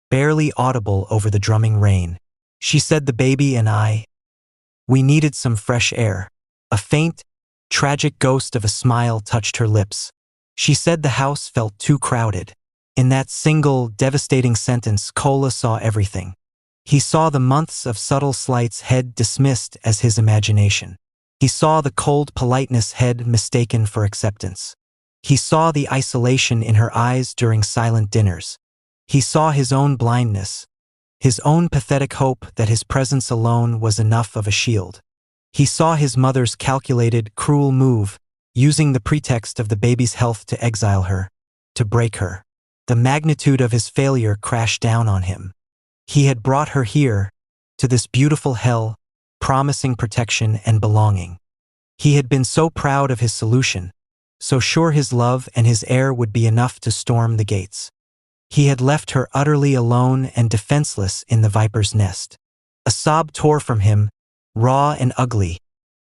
barely audible over the drumming rain. She said the baby and I, we needed some fresh air. A faint, tragic ghost of a smile touched her lips. She said the house felt too crowded. In that single, devastating sentence, Kola saw everything. He saw the months of subtle slights Head dismissed as his imagination. He saw the cold politeness Head mistaken for acceptance. He saw the isolation in her eyes during silent dinners. He saw his own blindness, his own pathetic hope that his presence alone was enough of a shield. He saw his mother's calculated, cruel move, using the pretext of the baby's health to exile her, to break her. The magnitude of his failure crashed down on him. He had brought her here, to this beautiful hell, promising protection and belonging. He had been so proud of his solution, so sure his love and his heir would be enough to storm the gates. He had left her utterly alone and defenseless in the viper's nest. A sob tore from him, raw and ugly,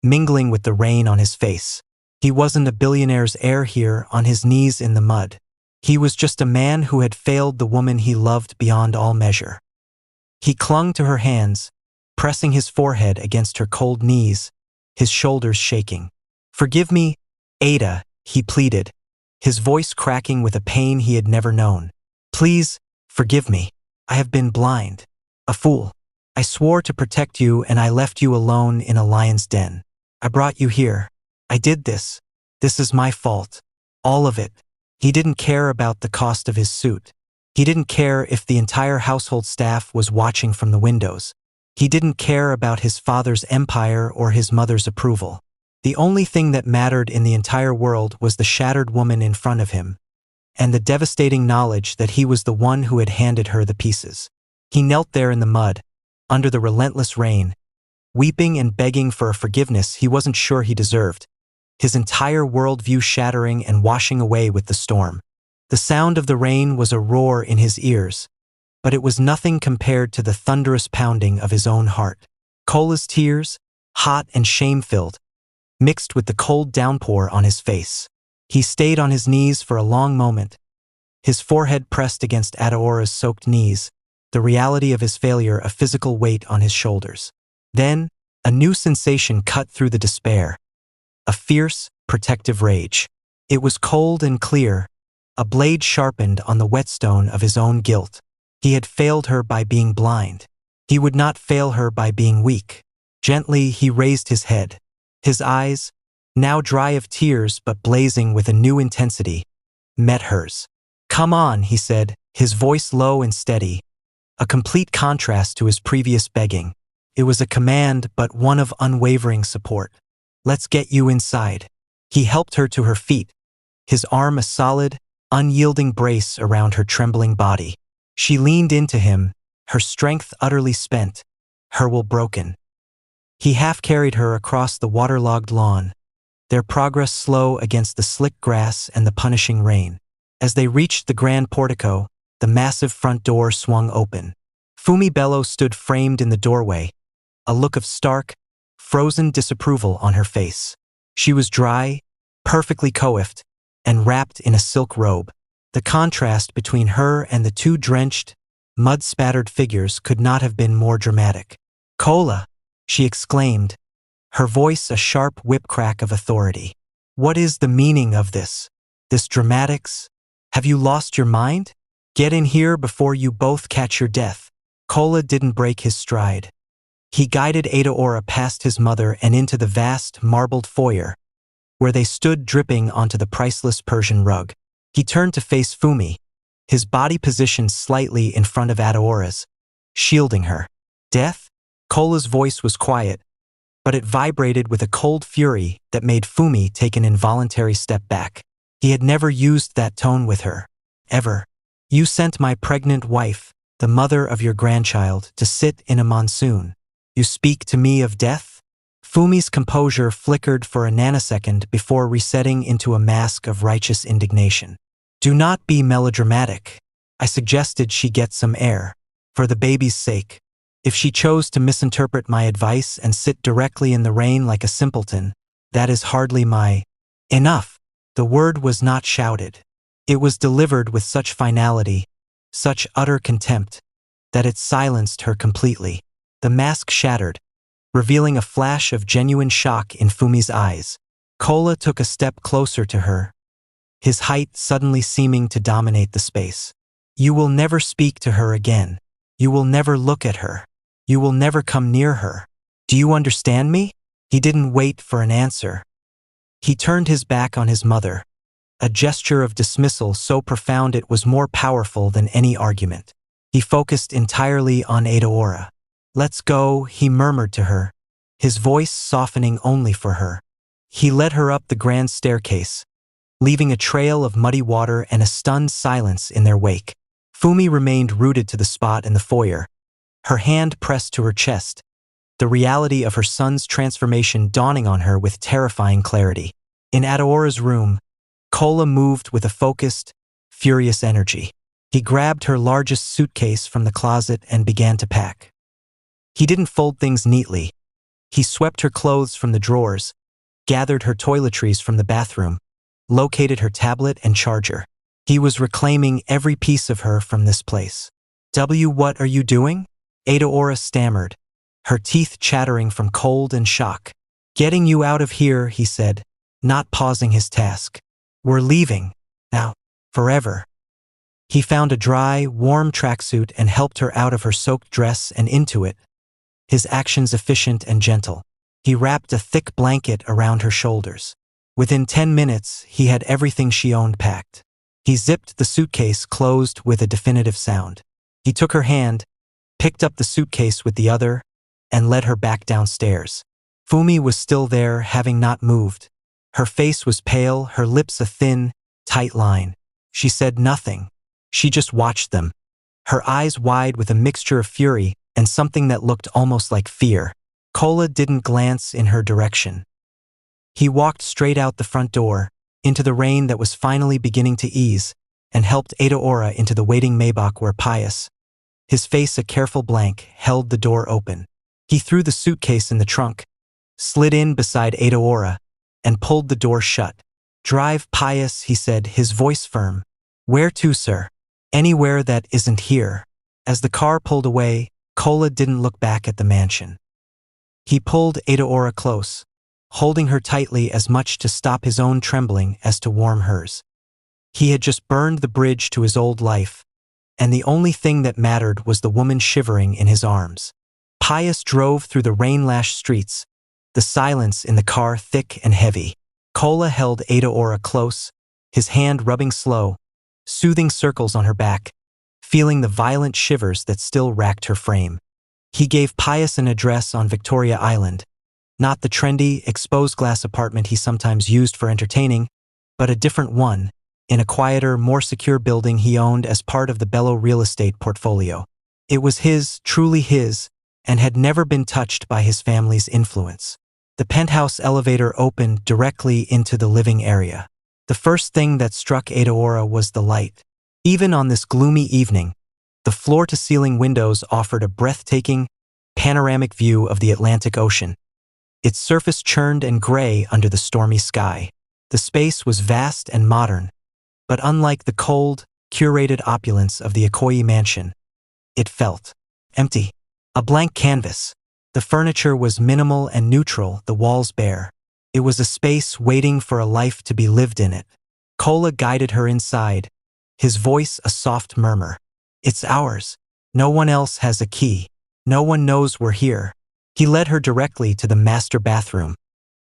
mingling with the rain on his face. He wasn't a billionaire's heir here on his knees in the mud. He was just a man who had failed the woman he loved beyond all measure. He clung to her hands, pressing his forehead against her cold knees, his shoulders shaking. Forgive me, Ada, he pleaded, his voice cracking with a pain he had never known. Please, forgive me. I have been blind. A fool. I swore to protect you and I left you alone in a lion's den. I brought you here. I did this. This is my fault. All of it. He didn't care about the cost of his suit. He didn't care if the entire household staff was watching from the windows. He didn't care about his father's empire or his mother's approval. The only thing that mattered in the entire world was the shattered woman in front of him, and the devastating knowledge that he was the one who had handed her the pieces. He knelt there in the mud, under the relentless rain, weeping and begging for a forgiveness he wasn't sure he deserved. his entire worldview shattering and washing away with the storm. The sound of the rain was a roar in his ears, but it was nothing compared to the thunderous pounding of his own heart. Cola's tears, hot and shame-filled, mixed with the cold downpour on his face. He stayed on his knees for a long moment, his forehead pressed against Adeora's soaked knees, the reality of his failure a physical weight on his shoulders. Then, a new sensation cut through the despair, a fierce, protective rage. It was cold and clear, a blade sharpened on the whetstone of his own guilt. He had failed her by being blind. He would not fail her by being weak. Gently, he raised his head. His eyes, now dry of tears but blazing with a new intensity, met hers. "Come on," he said, his voice low and steady, a complete contrast to his previous begging. It was a command, but one of unwavering support. "Let's get you inside." He helped her to her feet, his arm a solid, unyielding brace around her trembling body. She leaned into him, her strength utterly spent, her will broken. He half-carried her across the waterlogged lawn, their progress slow against the slick grass and the punishing rain. As they reached the grand portico, the massive front door swung open. Fumi Bello stood framed in the doorway, a look of stark, frozen disapproval on her face. She was dry, perfectly coiffed, and wrapped in a silk robe. The contrast between her and the two drenched, mud-spattered figures could not have been more dramatic. "Cola!" she exclaimed, her voice a sharp whip-crack of authority. "What is the meaning of this? This dramatics? Have you lost your mind? Get in here before you both catch your death." Cola didn't break his stride. He guided Adeora past his mother and into the vast, marbled foyer, where they stood dripping onto the priceless Persian rug. He turned to face Fumi, his body positioned slightly in front of Adeora's, shielding her. "Death?" Cola's voice was quiet, but it vibrated with a cold fury that made Fumi take an involuntary step back. He had never used that tone with her, ever. "You sent my pregnant wife, the mother of your grandchild, to sit in a monsoon. You speak to me of death?" Fumi's composure flickered for a nanosecond before resetting into a mask of righteous indignation. "Do not be melodramatic. I suggested she get some air, for the baby's sake. If she chose to misinterpret my advice and sit directly in the rain like a simpleton, that is hardly my—" "Enough!" The word was not shouted. It was delivered with such finality, such utter contempt, that it silenced her completely. The mask shattered, revealing a flash of genuine shock in Fumi's eyes. Cola took a step closer to her, his height suddenly seeming to dominate the space. "You will never speak to her again. You will never look at her. You will never come near her. Do you understand me?" He didn't wait for an answer. He turned his back on his mother, a gesture of dismissal so profound it was more powerful than any argument. He focused entirely on Adeora. "Let's go," he murmured to her, his voice softening only for her. He led her up the grand staircase, leaving a trail of muddy water and a stunned silence in their wake. Fumi remained rooted to the spot in the foyer, her hand pressed to her chest, the reality of her son's transformation dawning on her with terrifying clarity. In Adeora's room, Cola moved with a focused, furious energy. He grabbed her largest suitcase from the closet and began to pack. He didn't fold things neatly. He swept her clothes from the drawers, gathered her toiletries from the bathroom, located her tablet and charger. He was reclaiming every piece of her from this place. What are you doing?" Adeora stammered, her teeth chattering from cold and shock. "Getting you out of here," he said, not pausing his task. "We're leaving. Now. Forever." He found a dry, warm tracksuit and helped her out of her soaked dress and into it, his actions efficient and gentle. He wrapped a thick blanket around her shoulders. Within 10 minutes, he had everything she owned packed. He zipped the suitcase closed with a definitive sound. He took her hand, picked up the suitcase with the other, and led her back downstairs. Fumi was still there, having not moved. Her face was pale, her lips a thin, tight line. She said nothing. She just watched them, her eyes wide with a mixture of fury and something that looked almost like fear. Cola didn't glance in her direction. He walked straight out the front door, into the rain that was finally beginning to ease, and helped Adeora into the waiting Maybach where Pius, his face a careful blank, held the door open. He threw the suitcase in the trunk, slid in beside Adeora, and pulled the door shut. "Drive, Pius," he said, his voice firm. "Where to, sir?" "Anywhere that isn't here." As the car pulled away, Kola didn't look back at the mansion. He pulled Adeora close, holding her tightly as much to stop his own trembling as to warm hers. He had just burned the bridge to his old life, and the only thing that mattered was the woman shivering in his arms. Pius drove through the rain-lashed streets, the silence in the car thick and heavy. Kola held Adeora close, his hand rubbing slow, soothing circles on her back, feeling the violent shivers that still racked her frame. He gave Pius an address on Victoria Island, not the trendy, exposed glass apartment he sometimes used for entertaining, but a different one, in a quieter, more secure building he owned as part of the Bello real estate portfolio. It was his, truly his, and had never been touched by his family's influence. The penthouse elevator opened directly into the living area. The first thing that struck Adeora was the light. Even on this gloomy evening, the floor-to-ceiling windows offered a breathtaking, panoramic view of the Atlantic Ocean, its surface churned and gray under the stormy sky. The space was vast and modern, but unlike the cold, curated opulence of the Ikoyi mansion, it felt empty. A blank canvas. The furniture was minimal and neutral, the walls bare. It was a space waiting for a life to be lived in it. Kola guided her inside, his voice a soft murmur. "It's ours. No one else has a key. No one knows we're here." He led her directly to the master bathroom,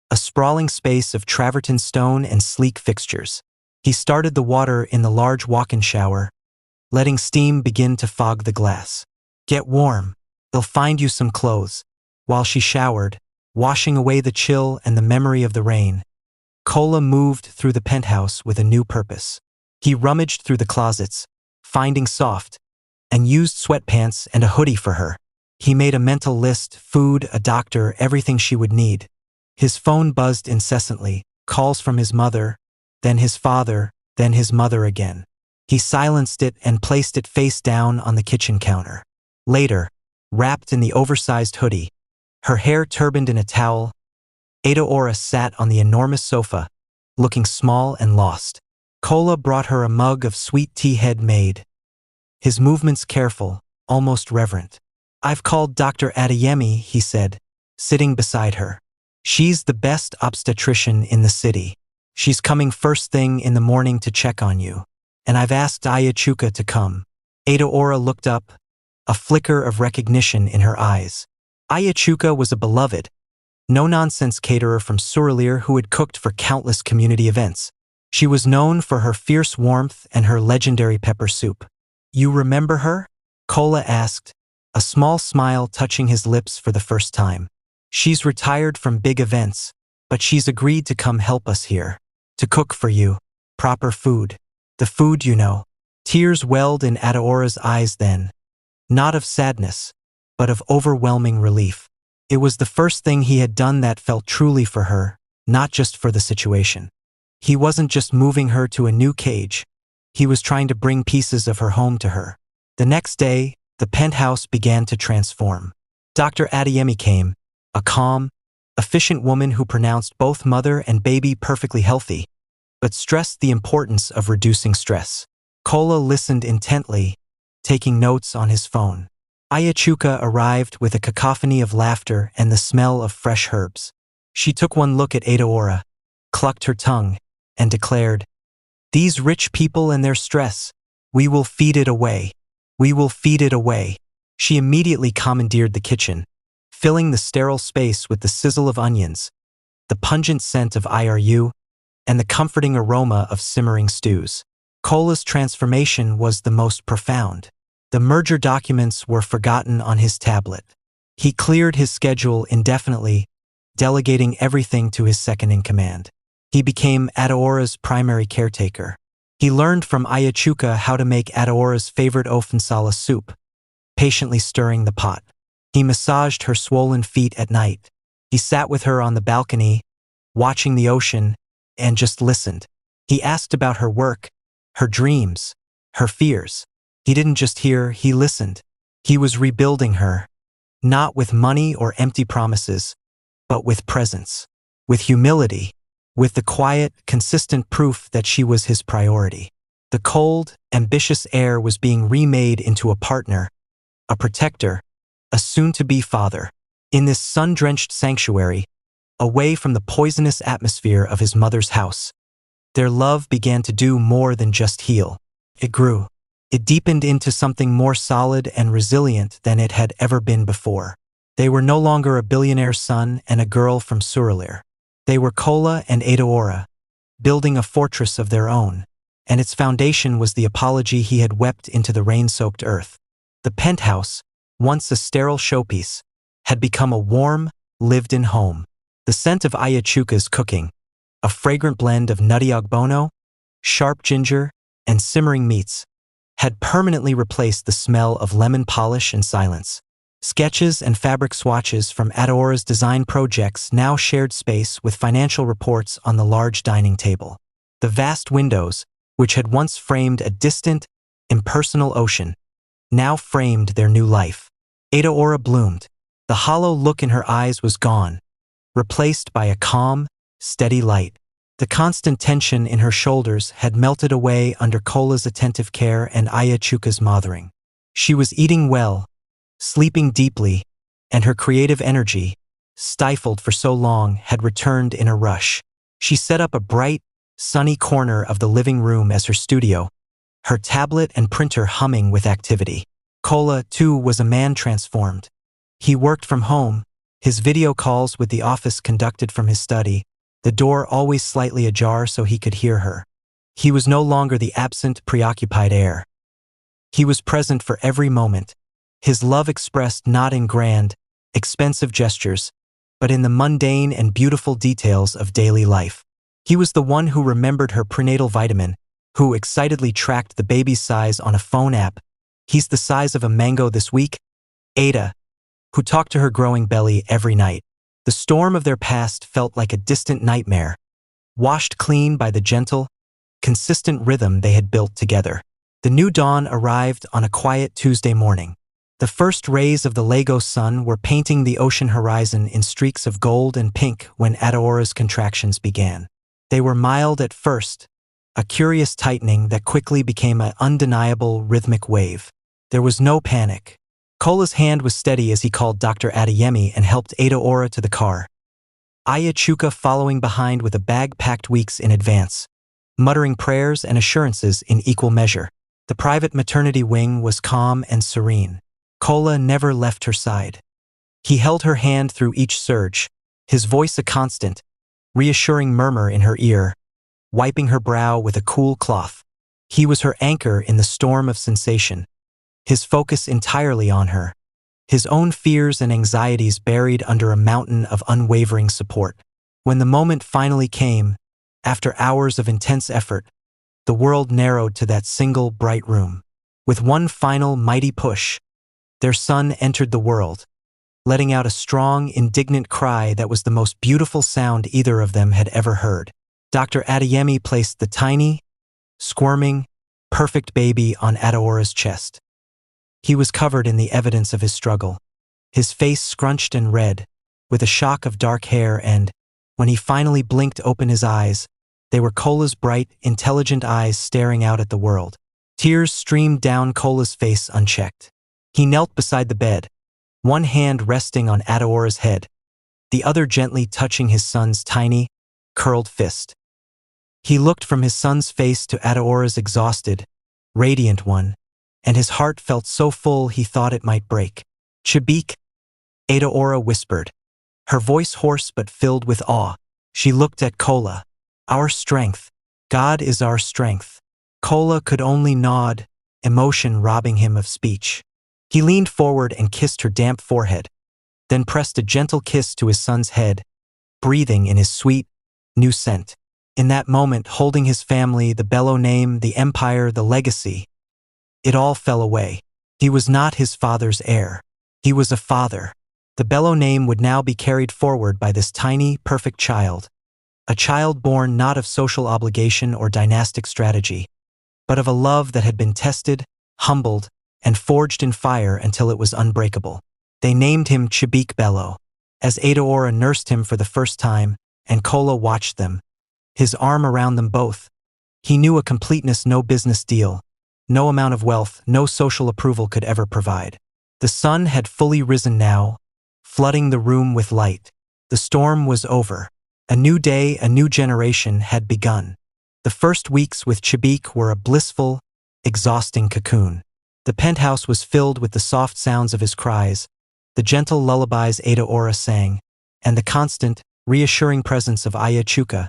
a sprawling space of travertine stone and sleek fixtures. He started the water in the large walk-in shower, letting steam begin to fog the glass. "Get warm. They'll find you some clothes." While she showered, washing away the chill and the memory of the rain, Kola moved through the penthouse with a new purpose. He rummaged through the closets, finding soft, and used sweatpants and a hoodie for her. He made a mental list: food, a doctor, everything she would need. His phone buzzed incessantly, calls from his mother, then his father, then his mother again. He silenced it and placed it face down on the kitchen counter. Later, wrapped in the oversized hoodie, her hair turbaned in a towel, Adeora sat on the enormous sofa, looking small and lost. Kola brought her a mug of sweet tea head made, his movements careful, almost reverent. "I've called Dr. Adeyemi," he said, sitting beside her. "She's the best obstetrician in the city. She's coming first thing in the morning to check on you. And I've asked Ayachuka to come." Adeora looked up, a flicker of recognition in her eyes. Ayachuka was a beloved, no-nonsense caterer from Surulere who had cooked for countless community events. She was known for her fierce warmth and her legendary pepper soup. "You remember her?" Kola asked, a small smile touching his lips for the first time. "She's retired from big events, but she's agreed to come help us here. To cook for you. Proper food. The food you know." Tears welled in Adeora's eyes then. Not of sadness, but of overwhelming relief. It was the first thing he had done that felt truly for her, not just for the situation. He wasn't just moving her to a new cage. He was trying to bring pieces of her home to her. The next day, the penthouse began to transform. Dr. Adeyemi came, a calm, efficient woman who pronounced both mother and baby perfectly healthy, but stressed the importance of reducing stress. Kola listened intently, taking notes on his phone. Ayachuka arrived with a cacophony of laughter and the smell of fresh herbs. She took one look at Adeora, clucked her tongue, and declared, "These rich people and their stress. We will feed it away. We will feed it away." She immediately commandeered the kitchen, filling the sterile space with the sizzle of onions, the pungent scent of IRU, and the comforting aroma of simmering stews. Kola's transformation was the most profound. The merger documents were forgotten on his tablet. He cleared his schedule indefinitely, delegating everything to his second-in-command. He became Adeora's primary caretaker. He learned from Ayachuka how to make Adeora's favorite ofensala soup, patiently stirring the pot. He massaged her swollen feet at night. He sat with her on the balcony, watching the ocean, and just listened. He asked about her work, her dreams, her fears. He didn't just hear, he listened. He was rebuilding her, not with money or empty promises, but with presence, with humility, with the quiet, consistent proof that she was his priority. The cold, ambitious heir was being remade into a partner, a protector, a soon-to-be father. In this sun-drenched sanctuary, away from the poisonous atmosphere of his mother's house, their love began to do more than just heal. It grew. It deepened into something more solid and resilient than it had ever been before. They were no longer a billionaire's son and a girl from Surilir. They were Kola and Adaora, building a fortress of their own, and its foundation was the apology he had wept into the rain-soaked earth. The penthouse, once a sterile showpiece, had become a warm, lived-in home. The scent of Ayachuka's cooking, a fragrant blend of nutty ogbono, sharp ginger, and simmering meats, had permanently replaced the smell of lemon polish and silence. Sketches and fabric swatches from Adaora's design projects now shared space with financial reports on the large dining table. The vast windows, which had once framed a distant, impersonal ocean, now framed their new life. Adaora bloomed. The hollow look in her eyes was gone, replaced by a calm, steady light. The constant tension in her shoulders had melted away under Kola's attentive care and Ayachuka's mothering. She was eating well, sleeping deeply, and her creative energy, stifled for so long, had returned in a rush. She set up a bright, sunny corner of the living room as her studio, her tablet and printer humming with activity. Kola, too, was a man transformed. He worked from home, his video calls with the office conducted from his study, the door always slightly ajar so he could hear her. He was no longer the absent, preoccupied heir. He was present for every moment, his love expressed not in grand, expensive gestures, but in the mundane and beautiful details of daily life. He was the one who remembered her prenatal vitamin, who excitedly tracked the baby's size on a phone app. He's the size of a mango this week. Ada, who talked to her growing belly every night. The storm of their past felt like a distant nightmare, washed clean by the gentle, consistent rhythm they had built together. The new dawn arrived on a quiet Tuesday morning. The first rays of the Lagos sun were painting the ocean horizon in streaks of gold and pink when Adaora's contractions began. They were mild at first, a curious tightening that quickly became an undeniable rhythmic wave. There was no panic. Kola's hand was steady as he called Dr. Adeyemi and helped Adaora to the car, Ayachuka following behind with a bag packed weeks in advance, muttering prayers and assurances in equal measure. The private maternity wing was calm and serene. Kola never left her side. He held her hand through each surge, his voice a constant, reassuring murmur in her ear, wiping her brow with a cool cloth. He was her anchor in the storm of sensation, his focus entirely on her, his own fears and anxieties buried under a mountain of unwavering support. When the moment finally came, after hours of intense effort, the world narrowed to that single bright room. With one final mighty push, their son entered the world, letting out a strong, indignant cry that was the most beautiful sound either of them had ever heard. Dr. Adeyemi placed the tiny, squirming, perfect baby on Adaora's chest. He was covered in the evidence of his struggle, his face scrunched and red, with a shock of dark hair, and, when he finally blinked open his eyes, they were Kola's bright, intelligent eyes staring out at the world. Tears streamed down Kola's face unchecked. He knelt beside the bed, one hand resting on Adaora's head, the other gently touching his son's tiny, curled fist. He looked from his son's face to Adaora's exhausted, radiant one, and his heart felt so full he thought it might break. "Chibik," Adaora whispered, her voice hoarse but filled with awe. She looked at Kola. "Our strength. God is our strength." Kola could only nod, emotion robbing him of speech. He leaned forward and kissed her damp forehead, then pressed a gentle kiss to his son's head, breathing in his sweet, new scent. In that moment, holding his family, the Bello name, the empire, the legacy, it all fell away. He was not his father's heir. He was a father. The Bello name would now be carried forward by this tiny, perfect child, a child born not of social obligation or dynastic strategy, but of a love that had been tested, humbled, and forged in fire until it was unbreakable. They named him Chibik Bello. As Adeora nursed him for the first time, and Kola watched them, his arm around them both, he knew a completeness no business deal, no amount of wealth, no social approval could ever provide. The sun had fully risen now, flooding the room with light. The storm was over. A new day, a new generation had begun. The first weeks with Chibik were a blissful, exhausting cocoon. The penthouse was filled with the soft sounds of his cries, the gentle lullabies Adeora sang, and the constant, reassuring presence of Aya Chuka,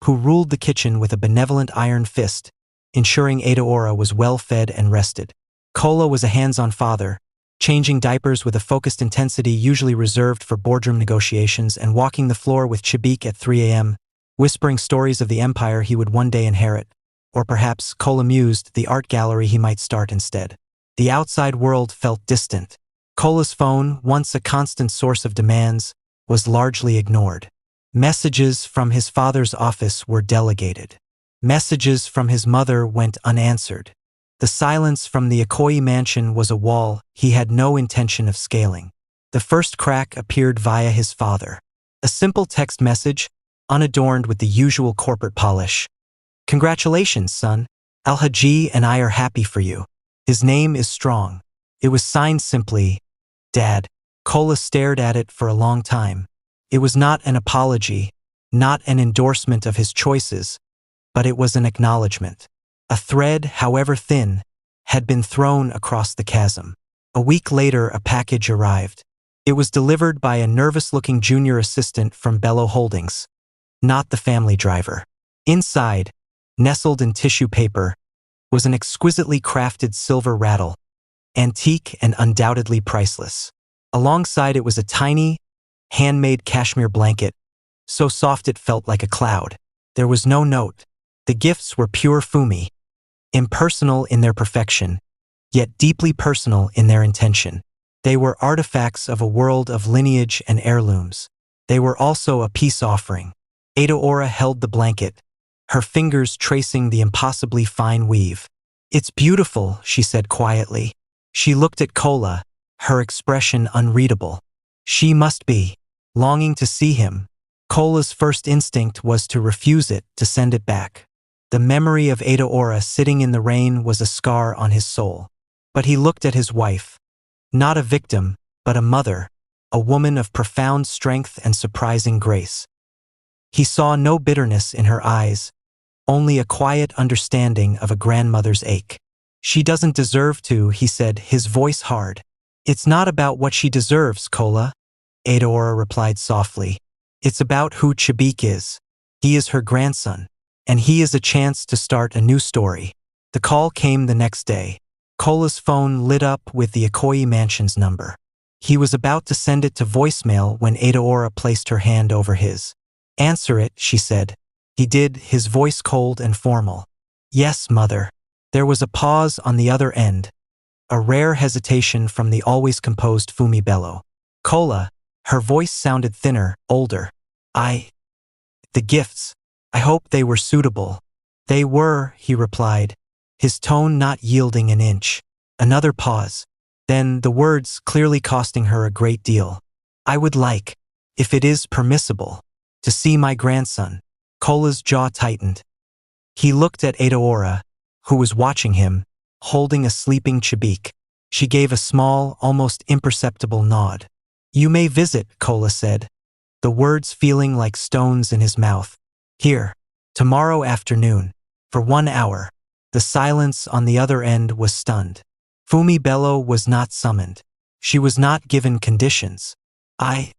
who ruled the kitchen with a benevolent iron fist, ensuring Adeora was well-fed and rested. Kola was a hands-on father, changing diapers with a focused intensity usually reserved for boardroom negotiations and walking the floor with Chibik at 3 a.m., whispering stories of the empire he would one day inherit, or perhaps, Kola mused, the art gallery he might start instead. The outside world felt distant. Kola's phone, once a constant source of demands, was largely ignored. Messages from his father's office were delegated. Messages from his mother went unanswered. The silence from the Ikoyi mansion was a wall he had no intention of scaling. The first crack appeared via his father. A simple text message, unadorned with the usual corporate polish. "Congratulations, son. Al-Haji and I are happy for you. His name is strong." It was signed simply, "Dad." Kola stared at it for a long time. It was not an apology, not an endorsement of his choices, but it was an acknowledgement. A thread, however thin, had been thrown across the chasm. A week later, a package arrived. It was delivered by a nervous-looking junior assistant from Bello Holdings, not the family driver. Inside, nestled in tissue paper, was an exquisitely crafted silver rattle, antique and undoubtedly priceless. Alongside it was a tiny, handmade cashmere blanket, so soft it felt like a cloud. There was no note. The gifts were pure fumi, impersonal in their perfection, yet deeply personal in their intention. They were artifacts of a world of lineage and heirlooms. They were also a peace offering. Adeora held the blanket, her fingers tracing the impossibly fine weave. "It's beautiful," she said quietly. She looked at Kola, her expression unreadable. She must be longing to see him. Kola's first instinct was to refuse it, to send it back. The memory of Adeora sitting in the rain was a scar on his soul. But he looked at his wife. Not a victim, but a mother, a woman of profound strength and surprising grace. He saw no bitterness in her eyes, only a quiet understanding of a grandmother's ache. "She doesn't deserve to," he said, his voice hard. "It's not about what she deserves, Kola," Adeora replied softly. "It's about who Chibik is. He is her grandson, and he is a chance to start a new story." The call came the next day. Kola's phone lit up with the Ikoyi mansion's number. He was about to send it to voicemail when Adeora placed her hand over his. "Answer it," she said. He did, his voice cold and formal. "Yes, mother." There was a pause on the other end, a rare hesitation from the always composed Fumi Bello. "Kola," her voice sounded thinner, older. The gifts. I hope they were suitable." "They were," he replied, his tone not yielding an inch. Another pause. Then the words clearly costing her a great deal. "I would like, if it is permissible, to see my grandson." Kola's jaw tightened. He looked at Adeora, who was watching him, holding a sleeping Chibik. She gave a small, almost imperceptible nod. "You may visit," Kola said, the words feeling like stones in his mouth. "Here, tomorrow afternoon, for 1 hour." The silence on the other end was stunned. Fumi Bello was not summoned. She was not given conditions. "I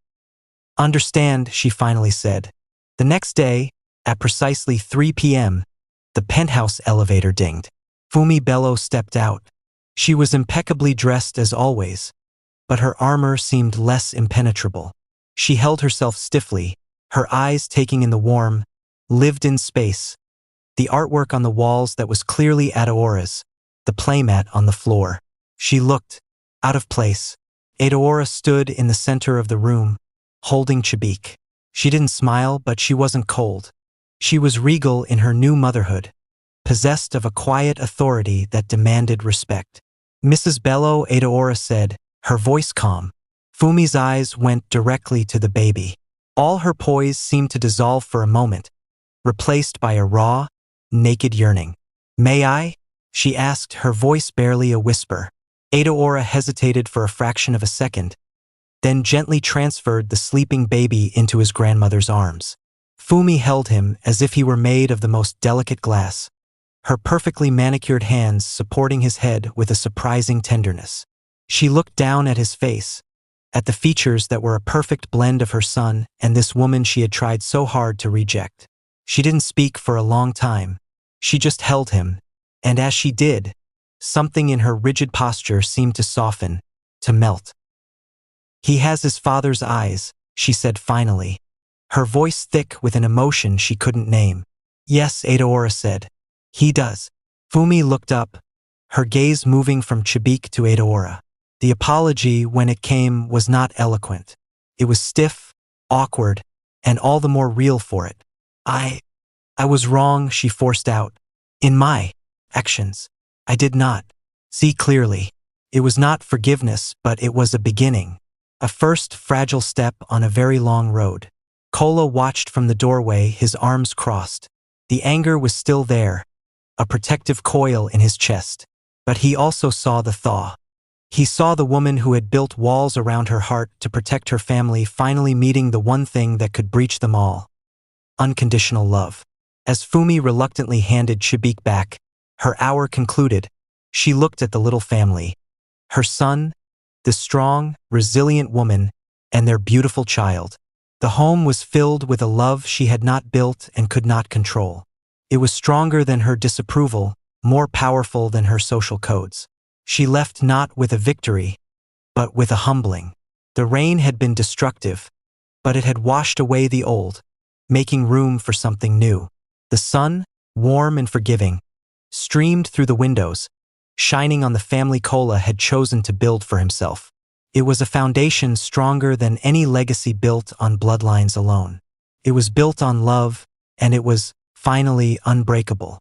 understand," she finally said. The next day, at precisely 3 p.m., the penthouse elevator dinged. Fumi Bello stepped out. She was impeccably dressed as always, but her armor seemed less impenetrable. She held herself stiffly, her eyes taking in the warm, lived-in space, the artwork on the walls that was clearly Adeora's, the playmat on the floor. She looked out of place. Adeora stood in the center of the room, holding Chibik. She didn't smile, but she wasn't cold. She was regal in her new motherhood, possessed of a quiet authority that demanded respect. Mrs. Bello Adeora said, her voice calm. Fumi's eyes went directly to the baby. All her poise seemed to dissolve for a moment, replaced by a raw, naked yearning. May I? She asked, her voice barely a whisper. Adeora hesitated for a fraction of a second, then gently transferred the sleeping baby into his grandmother's arms. Fumi held him as if he were made of the most delicate glass, her perfectly manicured hands supporting his head with a surprising tenderness. She looked down at his face, at the features that were a perfect blend of her son and this woman she had tried so hard to reject. She didn't speak for a long time. She just held him, and as she did, something in her rigid posture seemed to soften, to melt. He has his father's eyes, she said finally, her voice thick with an emotion she couldn't name. Yes, Adeora said. He does. Fumi looked up, her gaze moving from Chibik to Adeora. The apology, when it came, was not eloquent. It was stiff, awkward, and all the more real for it. I was wrong, she forced out. In my actions, I did not see clearly. It was not forgiveness, but it was a beginning. A first fragile step on a very long road. Kola watched from the doorway, his arms crossed. The anger was still there, a protective coil in his chest. But he also saw the thaw. He saw the woman who had built walls around her heart to protect her family finally meeting the one thing that could breach them all. Unconditional love. As Fumi reluctantly handed Chibik back, her hour concluded. She looked at the little family. Her son, the strong, resilient woman, and their beautiful child. The home was filled with a love she had not built and could not control. It was stronger than her disapproval, more powerful than her social codes. She left not with a victory, but with a humbling. The rain had been destructive, but it had washed away the old, making room for something new. The sun, warm and forgiving, streamed through the windows, shining on the family Kola had chosen to build for himself. It was a foundation stronger than any legacy built on bloodlines alone. It was built on love, and it was, finally, unbreakable.